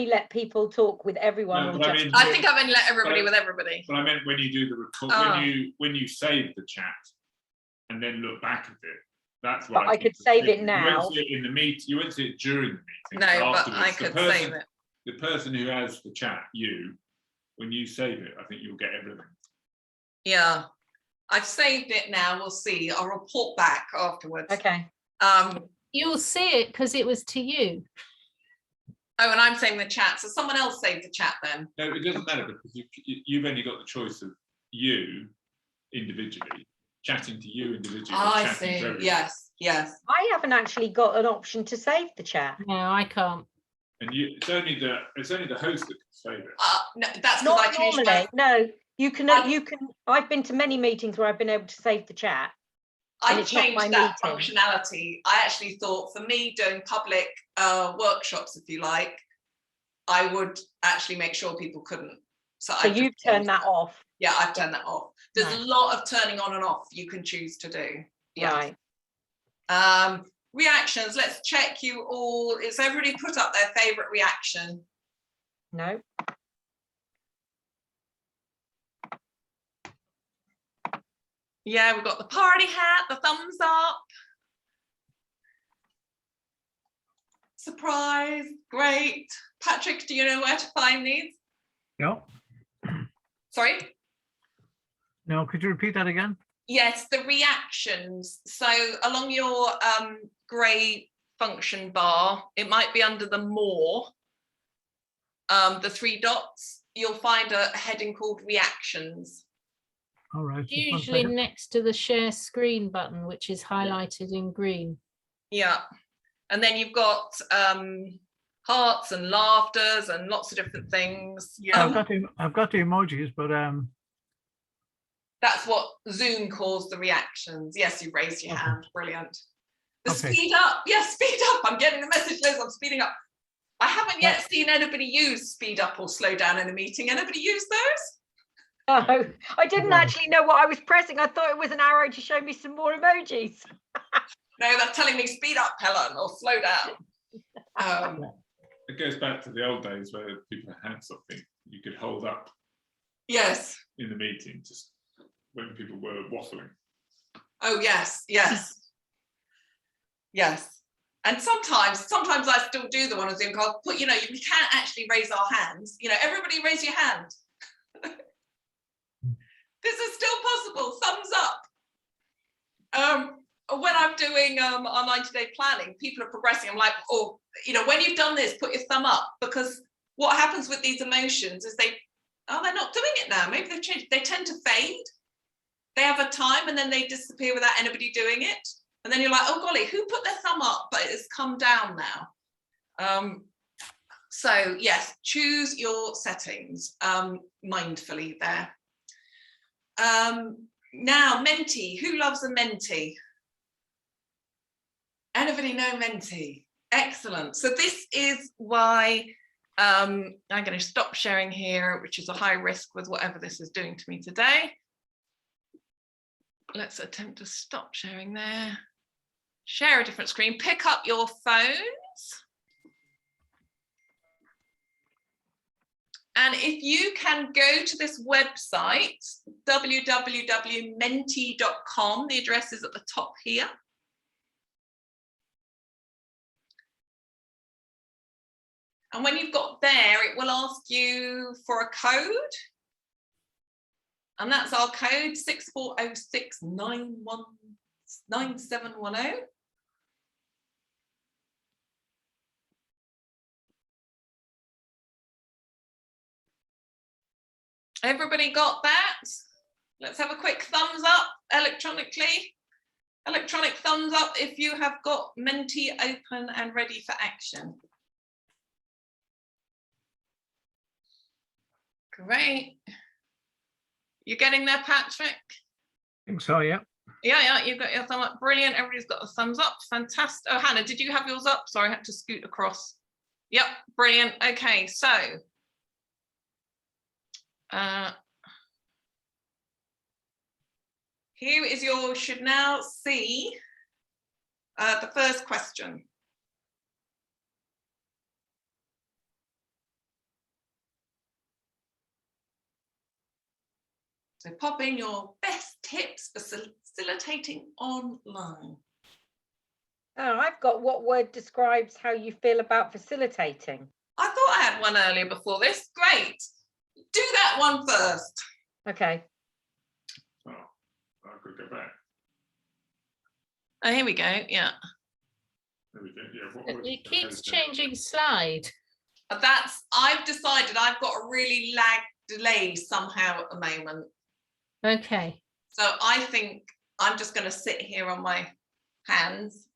let people talk with everyone. No, I think I've only let everybody with everybody. But I meant when you do the record, when you save the chat and then look back at it. That's what I could save it now. You won't see it in the meeting. You won't see it during the meeting. No, but I could save it. The person who has the chat, when you save it, I think you'll get everything. Yeah, I've saved it now. We'll see. I'll report back afterwards. Okay. You'll see it because it was to you. Oh, and I'm saying the chat. So someone else saved the chat then. No, it doesn't matter, because you've only got the choice of you individually. Chatting to you individually. I see. Yes, yes. I haven't actually got an option to save the chat. No, I can't. And it's only the host that can save it. No, that's not I changed normally. No, you can. I've been to many meetings where I've been able to save the chat. I it's not my changed that meeting. functionality. I actually thought for me doing public workshops, if you like, I would actually make sure people couldn't. So You've turned that off. Yeah, I've turned that off. There's Right. a lot of turning on and off you can choose to do. Yeah. Right. Reactions, let's check you all. Is everybody put up their favorite reaction? No. Yeah, we've got the party hat, the thumbs up. Surprise, great. Patrick, do you know where to find these? No, Sorry? no, could you repeat that again? Yes, the reactions. So along your grey function bar, it might be under the more, the 3 dots, you'll find a heading called reactions. All right. just one Usually second. next to the share screen button, which is highlighted in green. Yeah. And then you've got hearts and laughters and lots of different things. Yeah, I've got the emojis, but that's what Zoom calls the reactions. Yes, you raised your Okay. hand. Brilliant. The Okay. speed up. Yes, speed up. I'm getting the message, Liz. I'm speeding up. I haven't yet seen anybody use speed up or slow down in a meeting. Anybody use those? No, I didn't No. actually know what I was pressing. I thought it was an arrow to show me some more emojis. No, they're telling me speed up, Helen, or slow down. It goes back to the old days where people had something you could hold up Yes. in the meeting, just when people were waffling. Oh, yes, yes. Yes. And sometimes I still do the one on Zoom call, but you know, we can't actually raise our hands. You know, everybody raise your hand. This is still possible. Thumbs up. When I'm doing our 90-day planning, people are progressing. I'm like, oh, you know, when you've done this, put your thumb up, because what happens with these emotions is they're not doing it now. Maybe they've changed. They tend to fade. They have a time and then they disappear without anybody doing it. And then you're like, oh golly, who put their thumb up? But it's come down now. So yes, choose your settings mindfully there. Now, Menti. Who loves a Menti? Anybody know Menti? Excellent. So this is why I'm going to stop sharing here, which is a high risk with whatever this is doing to me today. Let's attempt to stop sharing there. Share a different screen. Pick up your phones. And if you can go to this website, www.menti.com, the address is at the top here. And when you've got there, it will ask you for a code. And that's our code, 6406919710. Everybody got that? Let's have a quick thumbs up electronically. Electronic thumbs up if you have got Menti open and ready for action. Great. You getting there, Patrick? I think so, yeah. Yeah, you've got your thumb up. Brilliant. Everybody's got a thumbs up. Fantastic. Oh, Hannah, did you have yours up? Sorry, I had to scoot across. Yep, brilliant. Okay, so here is your should now see the first question. So pop in your best tips for facilitating online. Oh, I've got what word describes how you feel about facilitating. I thought I had one earlier before this. Great. Do that one first. Okay. Oh, I could go back. Oh, here we go. Yeah. There we go. Yeah, It keeps changing slide. I've decided I've got a really lag delay somehow at the moment. Okay. So I think I'm just going to sit here on my hands.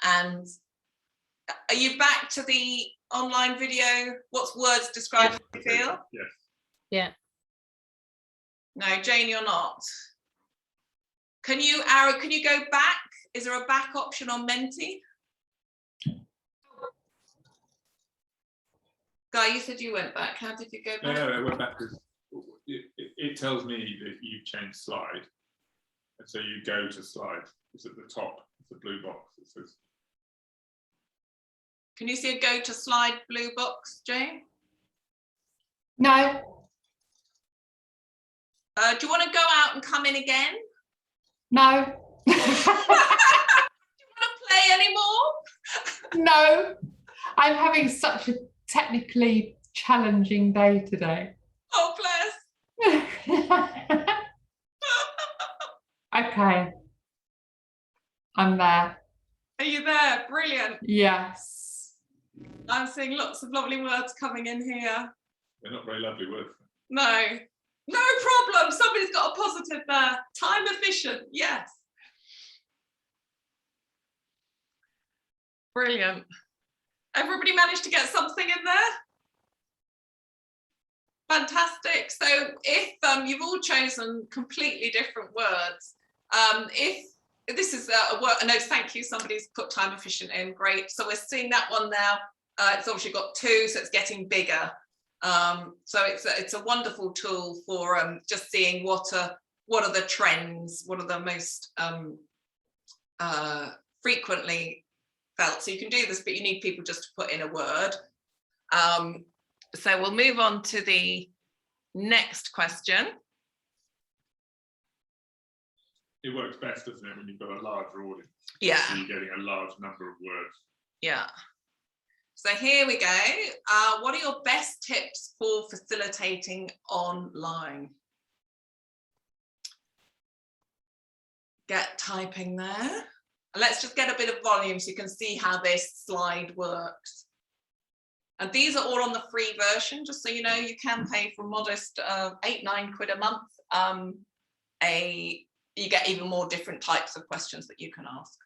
And are you back to the online video? What's words describe how you feel? Yes. Yeah. No, Jane, you're not. Can you, Ara, can you go back? Is there a back option on Menti? Guy, you said you went back. How did you go back? Yeah, I went back because it tells me that you've changed slide. And so you go to slide. It's at the top. It's a blue box that says. Can you see a go to slide blue box, Jane? No. Do you want to go out and come in again? No. Do you want to play anymore? No. I'm having such a technically challenging day today. Oh, bless. Okay. I'm there. Are you there? Brilliant. Yes. I'm seeing lots of lovely words coming in here. They're not very lovely words. No, no problem. Somebody's got a positive there. Time efficient. Yes. Brilliant. Everybody managed to get something in there? Fantastic. So if you've all chosen completely different words, if this is a word, no, thank you, somebody's put time efficient in, great. So we're seeing that one now. It's obviously got 2, so it's getting bigger. So it's a wonderful tool for just seeing what are the trends, what are the most frequently felt. So you can do this, but you need people just to put in a word. So we'll move on to the next question. It works best, doesn't it, when you've got a larger audience? Yeah. So you're getting a large number of words. Yeah. So here we go. What are your best tips for facilitating online? Get typing there. Let's just get a bit of volume so you can see how this slide works. And these are all on the free version, just so you know, you can pay for a modest 8-9 quid a month. You get even more different types of questions that you can ask.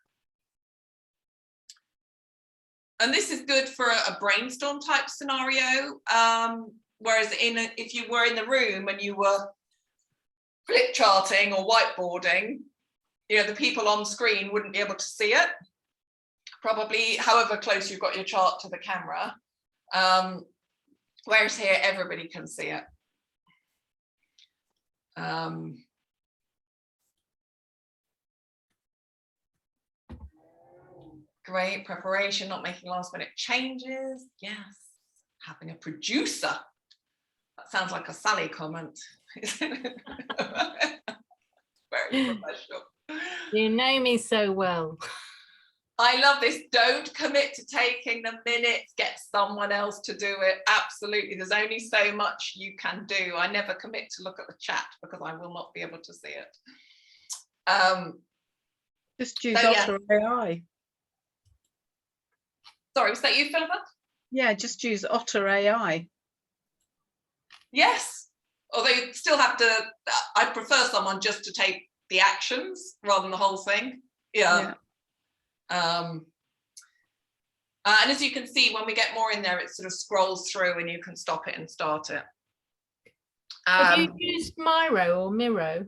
And this is good for a brainstorm type scenario. Whereas if you were in the room and you were flip charting or whiteboarding, you know, the people on screen wouldn't be able to see it. Probably, however close you've got your chart to the camera. Whereas here, everybody can see it. Great preparation, not making last minute changes. Yes, having a producer. That sounds like a Sally comment. Very professional. You know me so well. I love this. Don't commit to taking the minutes. Get someone else to do it. Absolutely. There's only so much you can do. I never commit to look at the chat because I will not be able to see it. Just use So, Otter AI. Sorry, was that you, Philippa? Yeah, just use Otter AI. Yes. Although you still have to, I prefer someone just to take the actions rather than the whole thing. Yeah. And as you can see, when we get more in there, it sort of scrolls through and you can stop it and start it. Have you used Miro or Miro?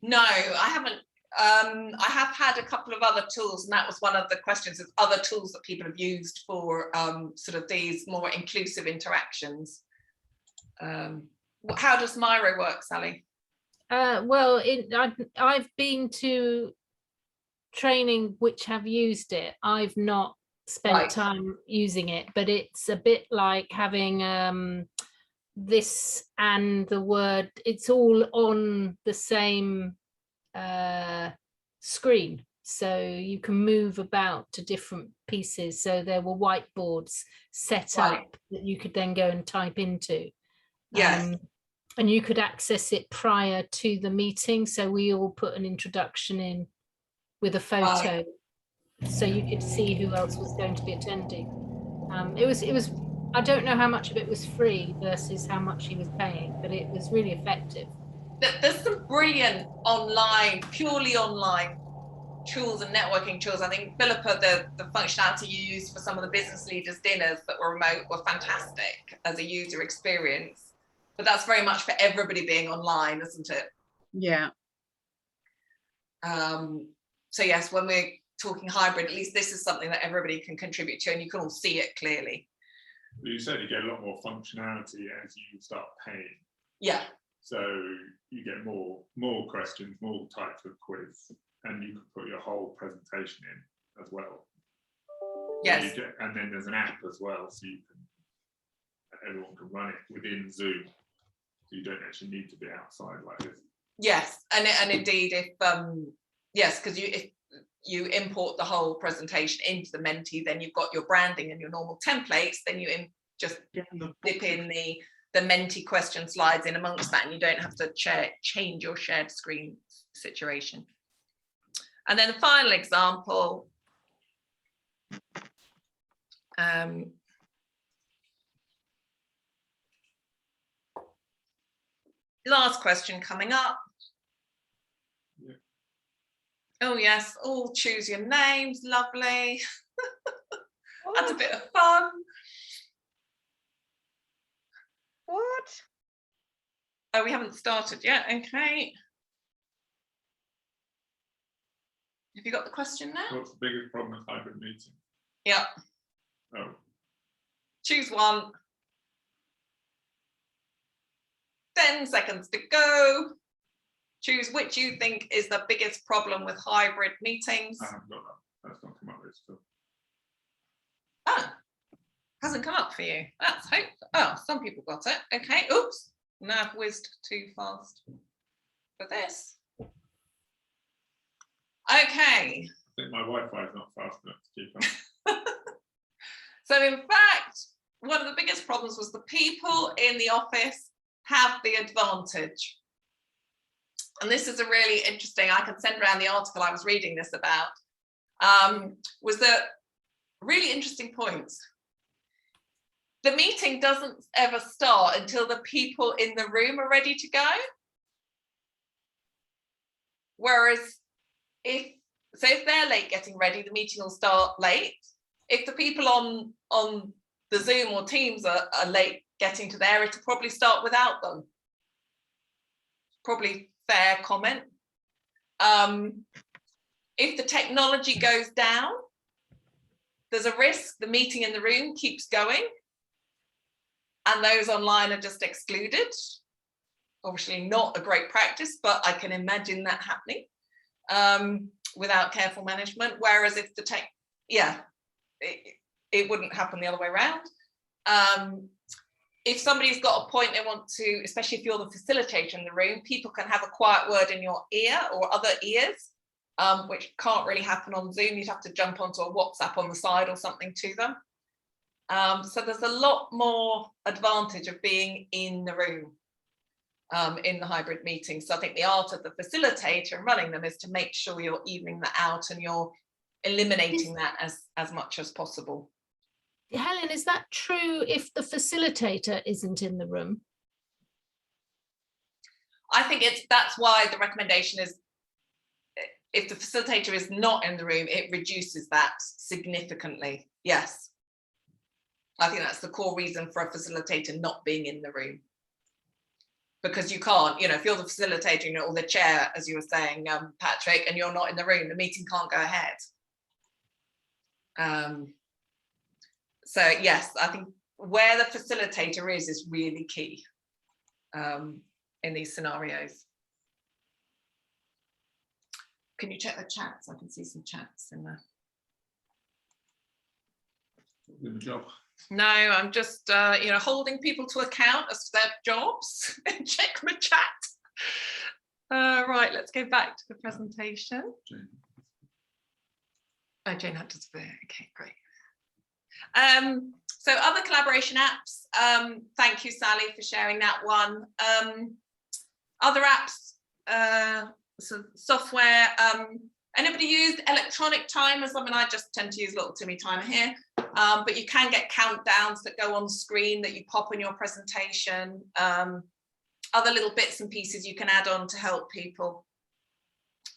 No, I haven't. I have had a couple of other tools, and that was one of the questions, is other tools that people have used for sort of these more inclusive interactions. How does Miro work, Sally? Well, I've been to training which have used it. I've not spent time using it, but it's a bit like having this and the word, it's all on the same screen, so you can move about to different pieces. So there were whiteboards set up that you could then go and type into. Yes. And you could access it prior to the meeting, so we all put an introduction in with a photo, so you could see who else was going to be attending. It was I don't know how much of it was free versus how much he was paying, but it was really effective. There's some brilliant online, purely online tools and networking tools. I think, Philippa, the functionality you used for some of the business leaders' dinners that were remote were fantastic as a user experience. But that's very much for everybody being online, isn't it? Yeah. So yes, when we're talking hybrid, at least this is something that everybody can contribute to and you can all see it clearly. You certainly get a lot more functionality as you start paying. Yeah. So you get more questions, more types of quiz, and you can put your whole presentation in as well. Yes. And then there's an app as well, so everyone can run it within Zoom. So you don't actually need to be outside like this. Yes, and indeed, if yes, because if you import the whole presentation into the Menti, then you've got your branding and your normal templates. Then you just dip in the Menti question slides in amongst that, and you don't have to change your shared screen situation. And then the final example. Last question coming up. Yeah. Oh yes, all choose your names, lovely. That's a bit of fun. What? Oh, we haven't started yet, okay. Have you got the question now? What's the biggest problem with hybrid meeting? Yeah. Oh. Choose one. 10 seconds to go. Choose which you think is the biggest problem with hybrid meetings. I haven't got that. That's not come up with still. Oh, hasn't come up for you. That's hope. Oh, some people got it. Okay. Oops. Now I've whizzed too fast for this. Okay. I think my Wi-Fi is not fast enough to keep up. So in fact, one of the biggest problems was the people in the office have the advantage. And this is a really interesting, I can send around the article I was reading this about, was that really interesting points. The meeting doesn't ever start until the people in the room are ready to go. Whereas if they're late getting ready, the meeting will start late. If the people on the Zoom or Teams are late getting to there, it'll probably start without them. Probably fair comment. If the technology goes down, there's a risk the meeting in the room keeps going and those online are just excluded. Obviously not a great practice, but I can imagine that happening without careful management. Whereas if the tech, it wouldn't happen the other way around. If somebody's got a point they want to, especially if you're the facilitator in the room, people can have a quiet word in your ear or other ears, which can't really happen on Zoom. You'd have to jump onto a WhatsApp on the side or something to them. So there's a lot more advantage of being in the room in the hybrid meeting. So I think the art of the facilitator and running them is to make sure you're evening that out and you're eliminating that as much as possible. Helen, is that true if the facilitator isn't in the room? I think that's why the recommendation is if the facilitator is not in the room, it reduces that significantly. Yes. I think that's the core reason for a facilitator not being in the room. Because you can't, if you're the facilitator, or the chair, as you were saying, Patrick, and you're not in the room, the meeting can't go ahead. So yes, I think where the facilitator is really key in these scenarios. Can you check the chats? I can see some chats in there. Doing the job. No, I'm just holding people to account as to their jobs. Check my chat. Right, let's go back to the presentation. Jane. Oh, Jane had to disappear. Okay, great. So other collaboration apps. Thank you, Sally, for sharing that one. Other apps, so software. Anybody used electronic timers? I mean, I just tend to use little Timmy timer here, but you can get countdowns that go on the screen that you pop in your presentation. Other little bits and pieces you can add on to help people.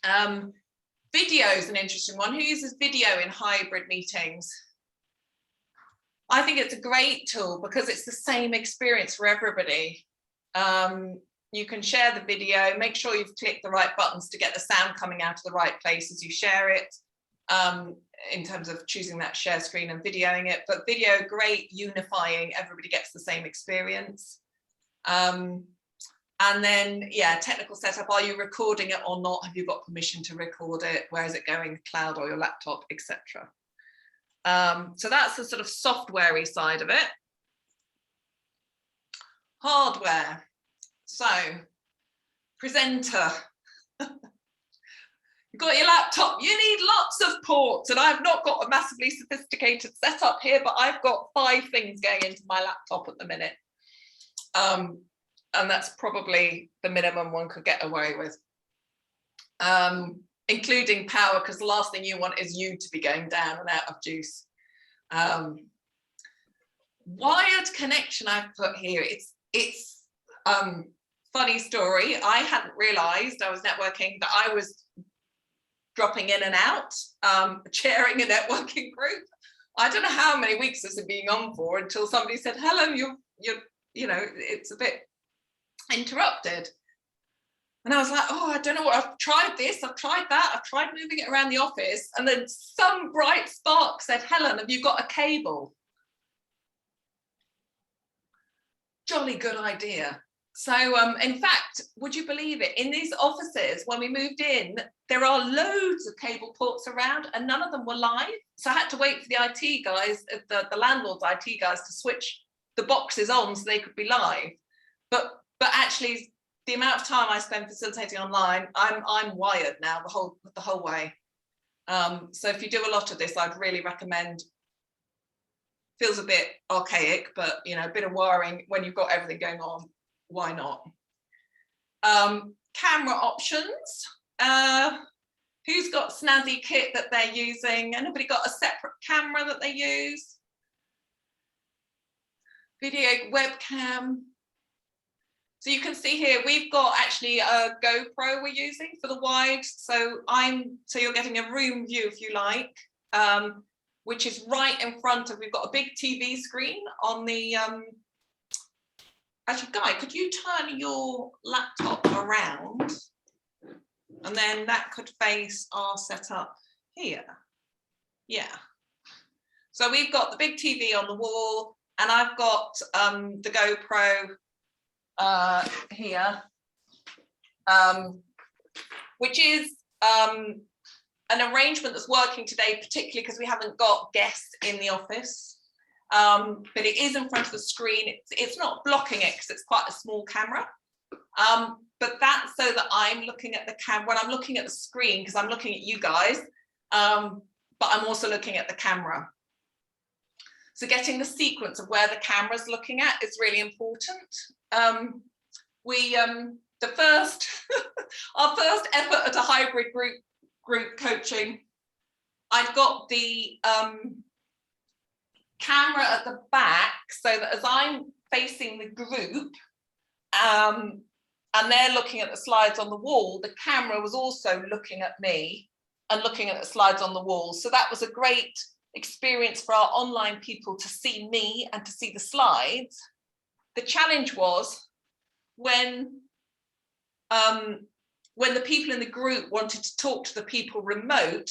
Video is an interesting one. Who uses video in hybrid meetings? I think it's a great tool because it's the same experience for everybody. you can share the video. Make sure you've clicked the right buttons to get the sound coming out of the right place as you share it, in terms of choosing that share screen and videoing it. But video, great, unifying, everybody gets the same experience. And then, yeah, technical setup. Are you recording it or not? Have you got permission to record it? Where is it going? Cloud or your laptop, etc. So that's the sort of software-y side of it. Hardware. So, presenter. You've got your laptop. You need lots of ports, and I've not got a massively sophisticated setup here, but I've got 5 things going into my laptop at the minute. And that's probably the minimum one could get away with, including power, because the last thing you want is you to be going down and out of juice. Wired connection I've put here. It's funny story. I hadn't realized I was networking that I was dropping in and out, chairing a networking group. I don't know how many weeks this had been on for until somebody said, Helen, you're you know, it's a bit interrupted. And I was like, oh, I don't know what, I've tried this, I've tried that, I've tried moving it around the office. And then some bright spark said, Helen, have you got a cable? Jolly good idea. So in fact, would you believe it, in these offices, when we moved in, there are loads of cable ports around and none of them were live. So I had to wait for the IT guys, the landlord's IT guys, to switch the boxes on so they could be live. But actually, the amount of time I spend facilitating online, I'm wired now the whole way. So if you do a lot of this, I'd really recommend. Feels a bit archaic, but you know, a bit of wiring when you've got everything going on. Why not? Camera options. Who's got snazzy kit that they're using? Anybody got a separate camera that they use? Video webcam. So you can see here, we've got actually a GoPro we're using for the wide. So you're getting a room view, if you like, which is right in front of, we've got a big TV screen on the, actually, Guy, could you turn your laptop around? And then that could face our setup here. Yeah. So we've got the big TV on the wall, and I've got the GoPro here, which is an arrangement that's working today, particularly because we haven't got guests in the office. But it is in front of the screen. It's not blocking it because it's quite a small camera. But that's so that I'm looking at the camera when I'm looking at the screen, because I'm looking at you guys, but I'm also looking at the camera. So getting the sequence of where the camera's looking at is really important. The first, our first effort at a hybrid group coaching, I've got the camera at the back so that as I'm facing the group and they're looking at the slides on the wall, the camera was also looking at me and looking at the slides on the wall. So that was a great experience for our online people to see me and to see the slides. The challenge was when the people in the group wanted to talk to the people remote,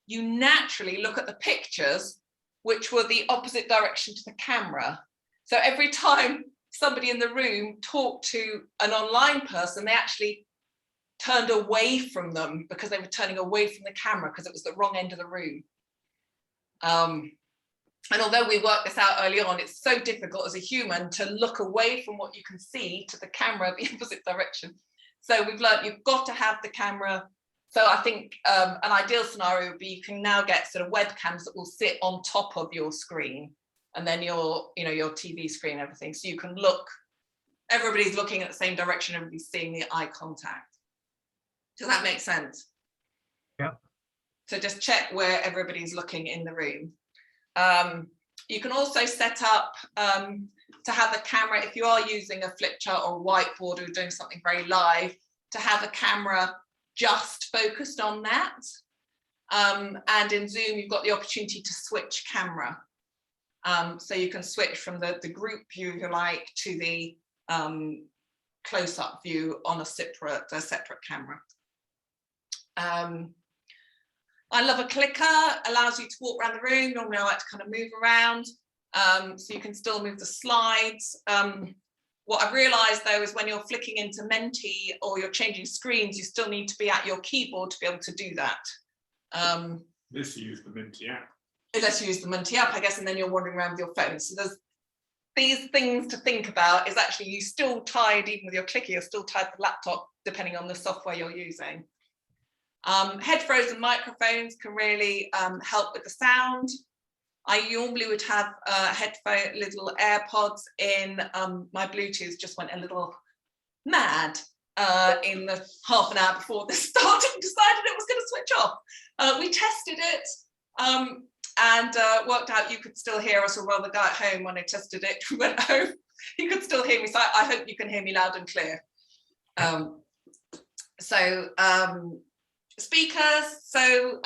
you naturally look at the pictures, which were the opposite direction to the camera. So every time somebody in the room talked to an online person, they actually turned away from them because they were turning away from the camera because it was the wrong end of the room. And although we worked this out early on, it's so difficult as a human to look away from what you can see to the camera the opposite direction. So we've learned you've got to have the camera. So I think an ideal scenario would be you can now get sort of webcams that will sit on top of your screen, and then your TV screen and everything. So you can look, everybody's looking at the same direction, everybody's seeing the eye contact. Does that make sense? Yeah. So just check where everybody's looking in the room. You can also set up to have a camera, if you are using a flip chart or a whiteboard or doing something very live, to have a camera just focused on that. And in Zoom, you've got the opportunity to switch camera. So you can switch from the group view, if you like, to the close-up view on a separate camera. I love a clicker, allows you to walk around the room. Normally I like to kind of move around, so you can still move the slides. What I've realized though is when you're flicking into Menti or you're changing screens, you still need to be at your keyboard to be able to do that. Unless you use the Menti app. Unless you use the Menti app, I guess, and then you're wandering around with your phone. So there's these things to think about. Is actually you still tied, even with your clicker, you're still tied to the laptop, depending on the software you're using. Headphones and microphones can really help with the sound. I normally would have little AirPods in. My Bluetooth just went a little mad in the half an hour before this started and decided it was going to switch off. We tested it and worked out you could still hear us, or rather the guy at home, when I tested it, we went home, he could still hear me. So I hope you can hear me loud and clear. Speakers, so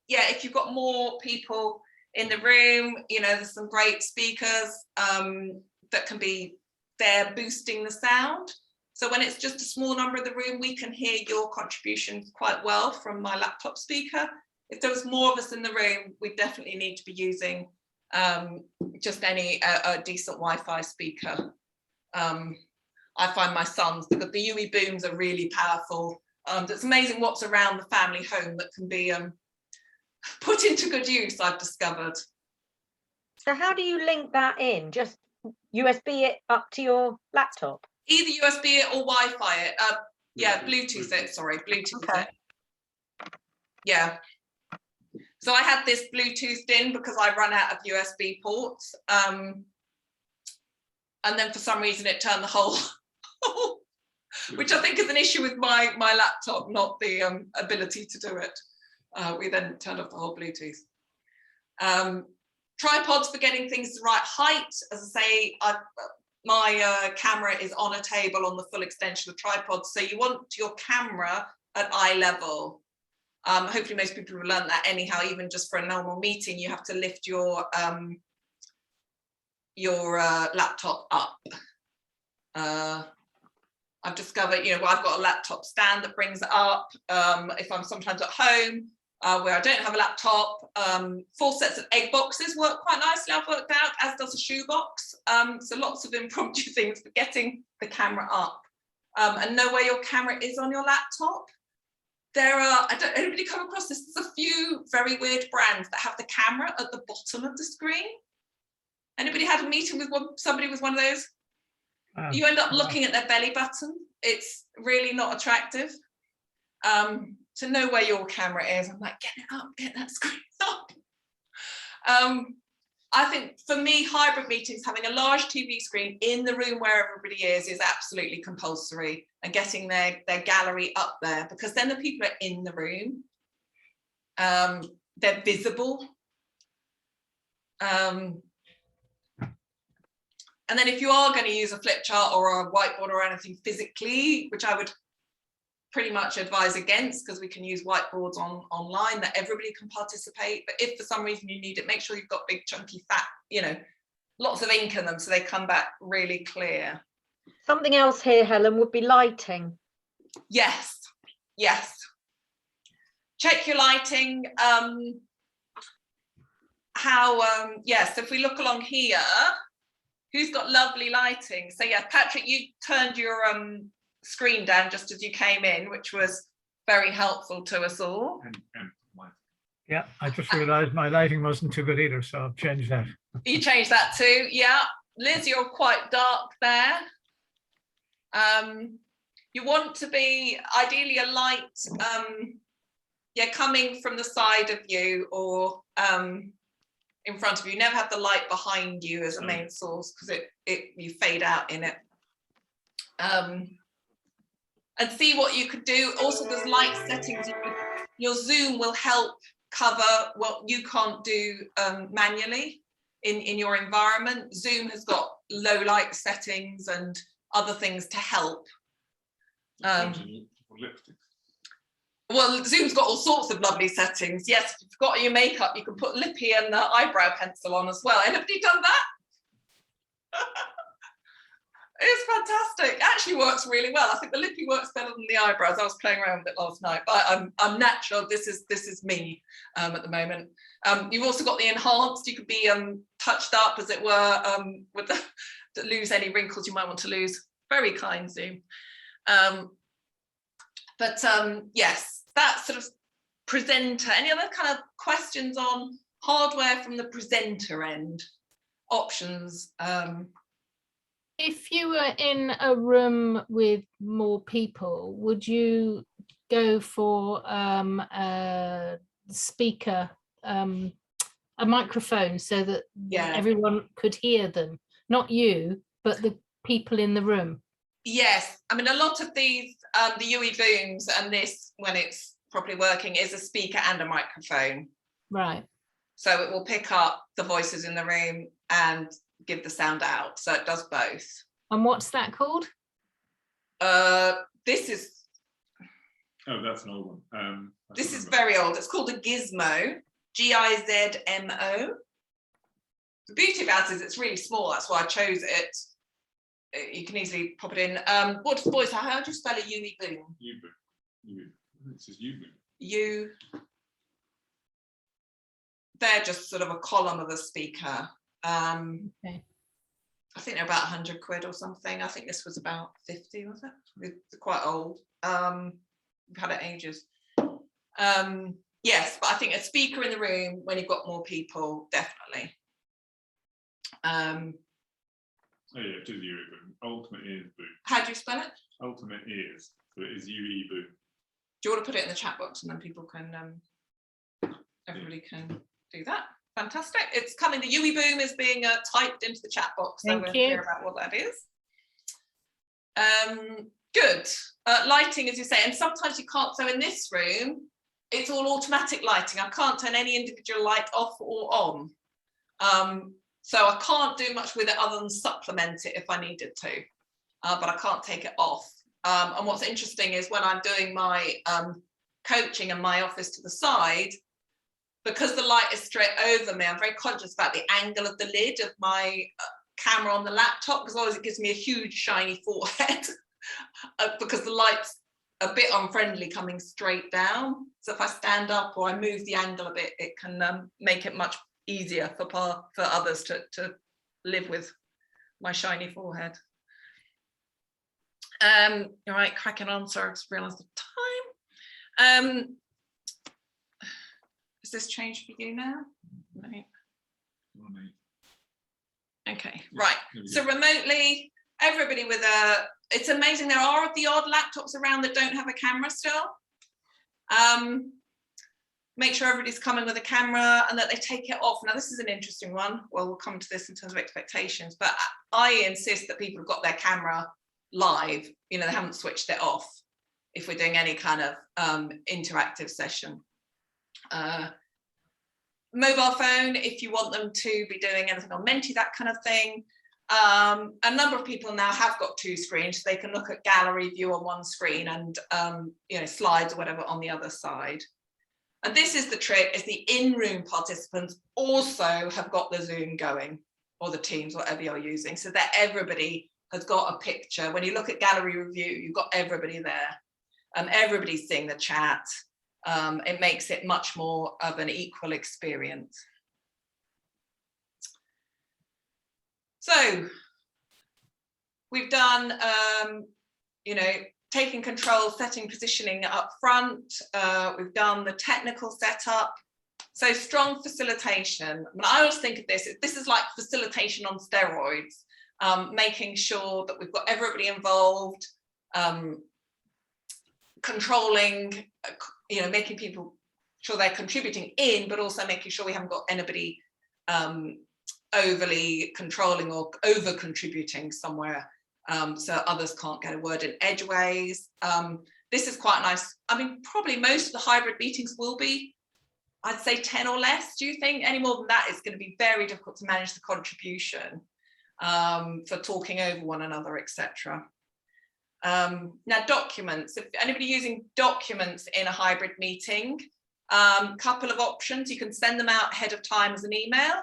yeah, if you've got more people in the room, you know, there's some great speakers that can be there boosting the sound. So when it's just a small number in the room, we can hear your contributions quite well from my laptop speaker. If there was more of us in the room, we definitely need to be using just a decent Wi-Fi speaker. I find my sons, because the UE booms are really powerful. It's amazing what's around the family home that can be put into good use, I've discovered. So how do you link that in? Just USB it up to your laptop? Either USB it or Wi-Fi it. Yeah, Bluetooth it, sorry, Bluetooth it. Yeah. So I had this Bluetoothed in because I run out of USB ports. And then for some reason it turned the whole, which I think is an issue with my laptop, not the ability to do it. We then turned off the whole Bluetooth. Tripods for getting things the right height. As I say, my camera is on a table on the full extension of the tripod. So you want your camera at eye level. Hopefully most people have learned that anyhow, even just for a normal meeting, you have to lift your laptop up. I've discovered, you know, I've got a laptop stand that brings it up. If I'm sometimes at home where I don't have a laptop, 4 sets of egg boxes work quite nicely, I've worked out, as does a shoe box. So lots of impromptu things for getting the camera up. And know where your camera is on your laptop. There are, anybody come across this? There's a few very weird brands that have the camera at the bottom of the screen. Anybody had a meeting with somebody with one of those? You end up looking at their belly button. It's really not attractive. To know where your camera is, I'm like, get it up, get that screen up. I think for me, hybrid meetings, having a large TV screen in the room where everybody is absolutely compulsory, and getting their gallery up there, because then the people are in the room, they're visible. And then if you are going to use a flip chart or a whiteboard or anything physically, which I would pretty much advise against, because we can use whiteboards online that everybody can participate. But if for some reason you need it, make sure you've got big chunky fat, you know, lots of ink in them so they come back really clear. Something else here, Helen, would be lighting. Yes, yes. Check your lighting. Yes, if we look along here, who's got lovely lighting? So yeah, Patrick, you turned your screen down just as you came in, which was very helpful to us all. Yeah, I just realized my lighting wasn't too good either, so I've changed that. You changed that too, yeah. Liz, you're quite dark there. You want to be ideally a light, coming from the side of you or in front of you. Never have the light behind you as a main source, because you fade out in it. And see what you could do. Also, there's light settings. Your Zoom will help cover what you can't do manually in your environment. Zoom has got low light settings and other things to help. Well, Zoom's got all sorts of lovely settings. Yes, if you've got your makeup, you can put lippy and eyebrow pencil on as well. Anybody done that? It's fantastic. It actually works really well. I think the lippy works better than the eyebrows. I was playing around with it last night, but I'm natural. This is me at the moment. You've also got the enhanced. You could be touched up, as it were, with to lose any wrinkles you might want to lose. Very kind Zoom. Yes, that sort of presenter. Any other kind of questions on hardware from the presenter end? Options. If you were in a room with more people, would you go for a speaker, a microphone, so that everyone could hear them? Not you, but the people in the room. Yes, I mean, a lot of these, the UE booms, and this, when it's properly working, is a speaker and a microphone. Right. So it will pick up the voices in the room and give the sound out. So it does both. And what's that called? This is. Oh, that's an old one. This is very old. It's called a gizmo, Gizmo. The beauty about it is it's really small. That's why I chose it. You can easily pop it in. What's the voice? How do you spell a UE boom? This is U boom. U. They're just sort of a column of a speaker. Okay. I think they're about 100 quid or something. I think this was about 50, was it? It's quite old. We've had it ages. Yes, but I think a speaker in the room when you've got more people, definitely. Oh yeah, it is UE boom. Ultimate ears boom. How do you spell it? Ultimate ears. So it is UE boom. Do you want to put it in the chat box and then people can, everybody can do that? Fantastic. It's coming. The UE boom is being typed into the chat box. So we're clear about what that is. Good. Lighting, as you say, and sometimes you can't. So in this room, it's all automatic lighting. I can't turn any individual light off or on. So I can't do much with it other than supplement it if I needed to, but I can't take it off. And what's interesting is when I'm doing my coaching and my office to the side, because the light is straight over me, I'm very conscious about the angle of the lid of my camera on the laptop, because otherwise it gives me a huge shiny forehead because the light's a bit unfriendly coming straight down. So if I stand up or I move the angle a bit, it can make it much easier for others to live with my shiny forehead. All right, cracking answer. I just realised the time. Has this changed for you now? No. Okay, right. So remotely, everybody with it's amazing. There are the odd laptops around that don't have a camera still. Make sure everybody's coming with a camera and that they take it off. Now, this is an interesting one. Well, we'll come to this in terms of expectations, but I insist that people have got their camera live. You know, they haven't switched it off if we're doing any kind of interactive session. Mobile phone, if you want them to be doing anything on Menti, that kind of thing. A number of people now have got two screens, so they can look at gallery view on one screen and you know, slides or whatever on the other side. And this is the trick, is the in-room participants also have got the Zoom going, or the Teams, whatever you're using, so that everybody has got a picture. When you look at gallery review, you've got everybody there, and everybody's seeing the chat. It makes it much more of an equal experience. So we've done, you know, taking control, setting positioning up front. We've done the technical setup. So strong facilitation. I mean, I always think of this is like facilitation on steroids, making sure that we've got everybody involved, controlling, you know, making people sure they're contributing in, but also making sure we haven't got anybody overly controlling or over contributing somewhere, so others can't get a word in edgeways. This is quite nice. I mean, probably most of the hybrid meetings will be, I'd say 10 or less. Do you think any more than that? It's going to be very difficult to manage the contribution for talking over one another, etc. Now, documents. If anybody using documents in a hybrid meeting, couple of options. You can send them out ahead of time as an email.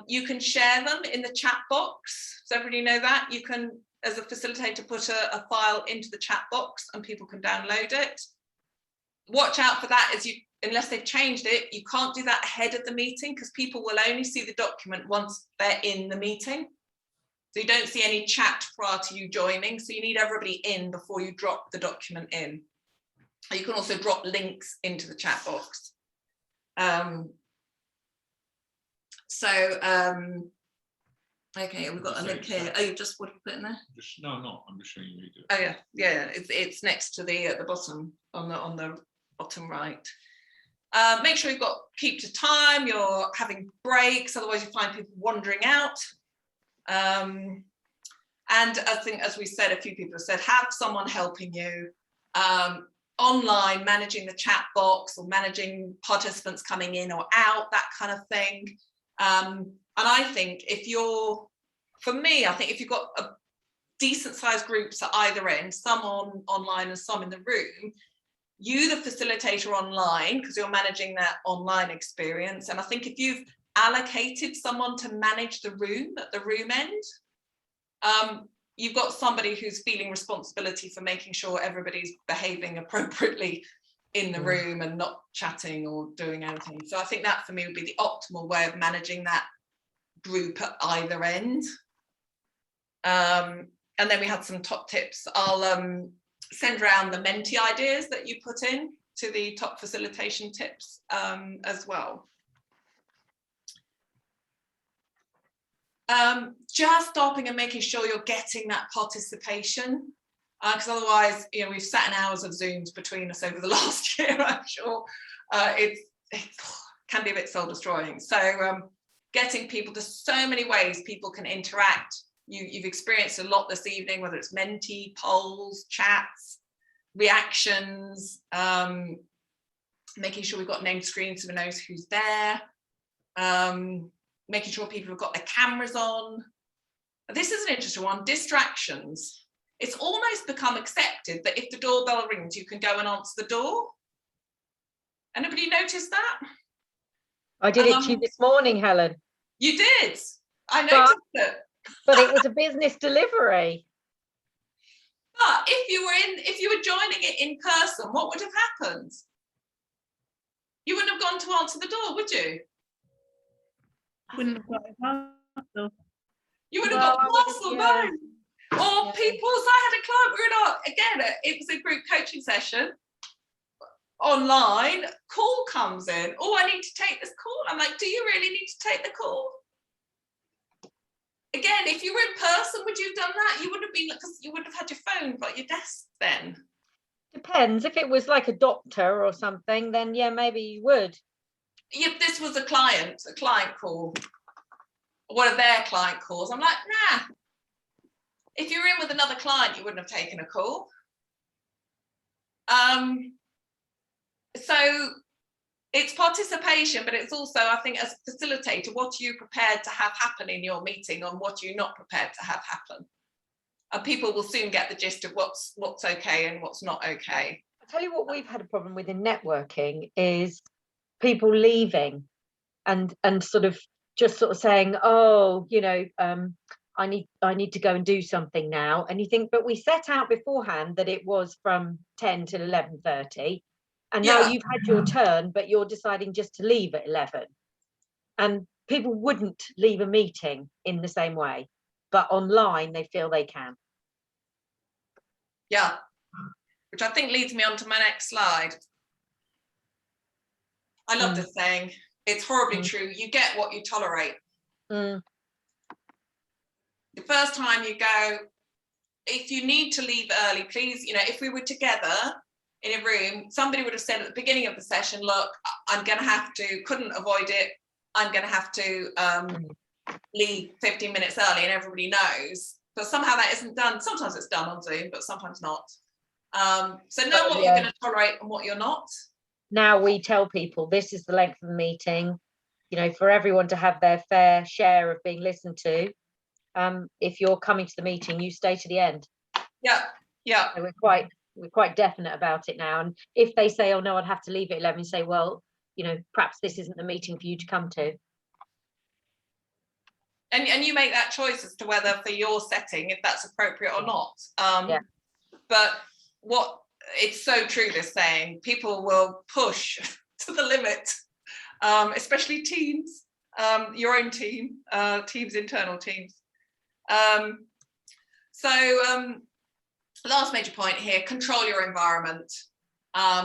You can share them in the chat box. Does everybody know that? You can as a facilitator, put a file into the chat box and people can download it. Watch out for that, as unless they've changed it, you can't do that ahead of the meeting, because people will only see the document once they're in the meeting. So you don't see any chat prior to you joining. So you need everybody in before you drop the document in. You can also drop links into the chat box. Okay, we've got a link here. Oh, you just what have you put in there? No, I'm not. I'm just showing you. Oh yeah. It's next to the at the bottom on the bottom right. Make sure keep to time. You're having breaks, otherwise you find people wandering out. And I think, as we said, a few people have said, have someone helping you online, managing the chat box or managing participants coming in or out, that kind of thing. And I think if you've got a decent sized groups at either end, some online and some in the room, you, the facilitator online, because you're managing that online experience. And I think if you've allocated someone to manage the room at the room end, you've got somebody who's feeling responsibility for making sure everybody's behaving appropriately in the room and not chatting or doing anything. So I think that for me would be the optimal way of managing that group at either end. And then we had some top tips. I'll send around the Menti ideas that you put in to the top facilitation tips as well. Just stopping and making sure you're getting that participation, because otherwise, we've sat in hours of Zooms between us over the last year. I'm sure it can be a bit soul destroying. So getting people, there's so many ways people can interact. You've experienced a lot this evening, whether it's Menti, polls, chats, reactions, making sure we've got named screens so we know who's there, making sure people have got their cameras on. This is an interesting one, distractions. It's almost become accepted that if the doorbell rings, you can go and answer the door. Anybody notice that? I did it to you this morning, Helen. You did. I noticed it. But it was a business delivery. But if you were joining it in person, what would have happened? You wouldn't have gone to answer the door, would you? Wouldn't have got a parcel. You would have got the parcel, no. Or people, so I had a client, it was a group coaching session online, call comes in, oh, I need to take this call. I'm like, do you really need to take the call? Again, if you were in person, would you have done that? You wouldn't have been, because you wouldn't have had your phone by your desk then. Depends. If it was like a doctor or something, then yeah, maybe you would. Yeah, this was a client call, one of their client calls. I'm like, nah. If you're in with another client, you wouldn't have taken a call. So it's participation, but it's also, I think, as a facilitator, what are you prepared to have happen in your meeting and what you're not prepared to have happen? And people will soon get the gist of what's okay and what's not okay. I'll tell you what we've had a problem with in networking is people leaving and sort of saying, oh, I need to go and do something now. And you think, but we set out beforehand that it was from 10 till 11:30. And now you've had your turn, but you're deciding just to leave at 11. And people wouldn't leave a meeting in the same way, but online they feel they can. Yeah, which I think leads me on to my next slide. I love this saying. It's horribly true. You get what you tolerate. The first time you go, if you need to leave early, please, if we were together in a room, somebody would have said at the beginning of the session, look, I'm going to have to, couldn't avoid it, I'm going to have to leave 15 minutes early, and everybody knows. But somehow that isn't done. Sometimes it's done on Zoom, but sometimes not. So know what you're going to tolerate and what you're not. Now we tell people this is the length of the meeting, for everyone to have their fair share of being listened to. If you're coming to the meeting, you stay to the end. Yeah. So we're quite definite about it now. And if they say, oh no, I'd have to leave at 11, say, well, perhaps this isn't the meeting for you to come to. And you make that choice as to whether for your setting, if that's appropriate or not. Yeah. But what it's so true, this saying, people will push to the limit, especially teams, your own team, teams, internal teams. Last major point here, control your environment.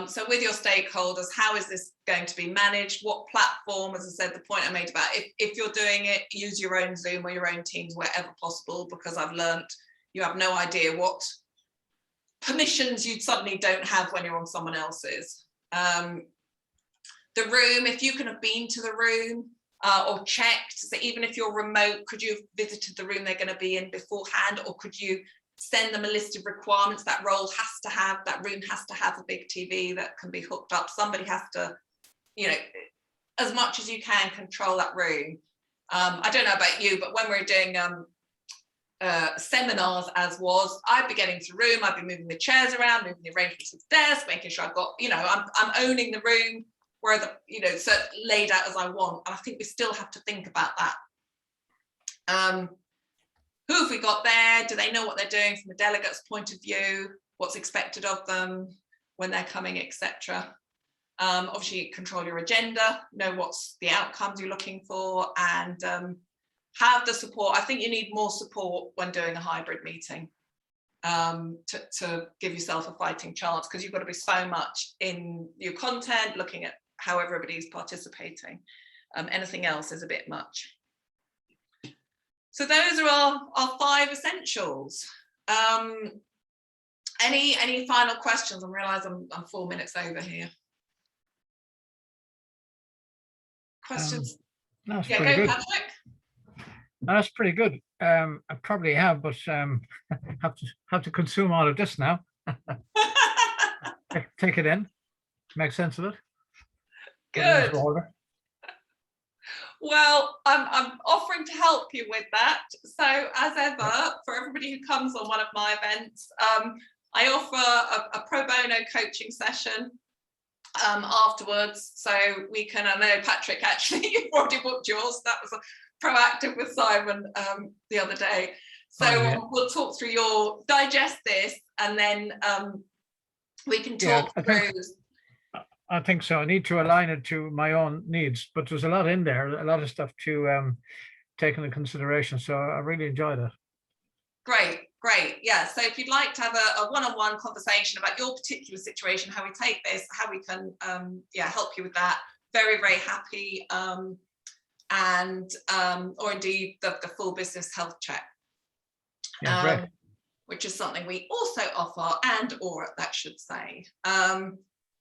So with your stakeholders, how is this going to be managed? What platform? As I said, the point I made about if you're doing it, use your own Zoom or your own Teams wherever possible, because I've learned you have no idea what permissions you suddenly don't have when you're on someone else's. The room, if you can have been to the room or checked, so even if you're remote, could you have visited the room they're going to be in beforehand, or could you send them a list of requirements? That role has to have, that room has to have a big TV that can be hooked up. Somebody has to, you know, as much as you can, control that room. I don't know about you, but when we're doing seminars, as was, I'd be getting to the room, I'd be moving the chairs around, moving the arrangements of the desk, making sure I've got, you know, I'm owning the room where the, you know, so laid out as I want. And I think we still have to think about that. Who have we got there? Do they know what they're doing from a delegate's point of view? What's expected of them when they're coming, etc. Obviously, control your agenda, know what's the outcomes you're looking for, and have the support. I think you need more support when doing a hybrid meeting to give yourself a fighting chance, because you've got to be so much in your content, looking at how everybody's participating. Anything else is a bit much. So those are our 5 essentials. Any final questions? I realise I'm 4 minutes over here. Questions? No, that's Yeah, pretty go good. Patrick. No, that's pretty good. I probably have, but have to consume all of this now. Take it in, make sense of it. Good. Well, I'm offering to help you with that. So as ever, for everybody who comes on one of my events, I offer a pro bono coaching session afterwards. So we can, I know Patrick, actually, you've already booked yours. That was proactive with Simon the other day. So we'll talk through digest this, and then we can talk through. I think so. I need to align it to my own needs, but there's a lot in there, a lot of stuff to take into consideration. So I really enjoyed it. Great. Yeah. So if you'd like to have a one-on-one conversation about your particular situation, how we take this, how we can help you with that, very, very happy. Or indeed the full business health check. Yeah, which is something we also offer, that should say.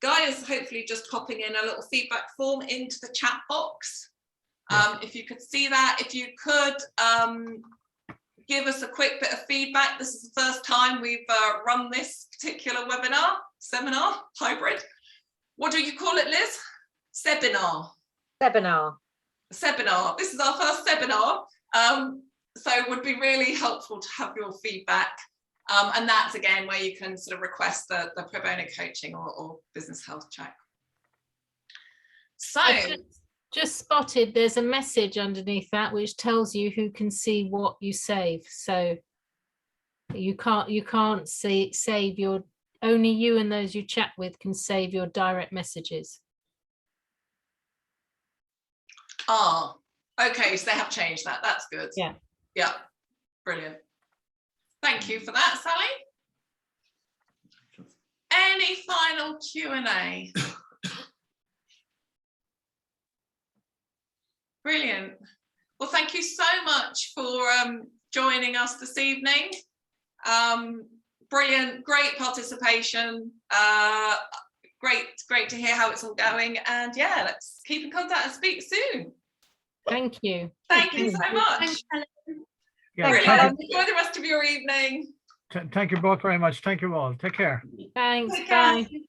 Guy is hopefully just popping in a little feedback form into the chat box. If you could see that, if you could give us a quick bit of feedback. This is the first time we've run this particular seminar, hybrid. What do you call it, Liz? Sebinar. This is our first seminar. So it would be really helpful to have your feedback. And that's again where you can sort of request the pro bono coaching or business health check. So I just spotted there's a message underneath that which tells you who can see what you save. So you can't save your, only you and those you chat with can save your direct messages. Okay, so they have changed that. That's good. Yeah, brilliant. Thank you for that, Sally. Any final Q&A? Brilliant. Well, thank you so much for joining us this evening. Brilliant, great participation. Great to hear how it's all going. And yeah, let's keep in contact and speak soon. Thank you. Thank you so much. Thanks, Helen. Brilliant. Enjoy the rest of your evening. Thank you both very much. Thank you all. Take care. Thanks. Take care. Bye.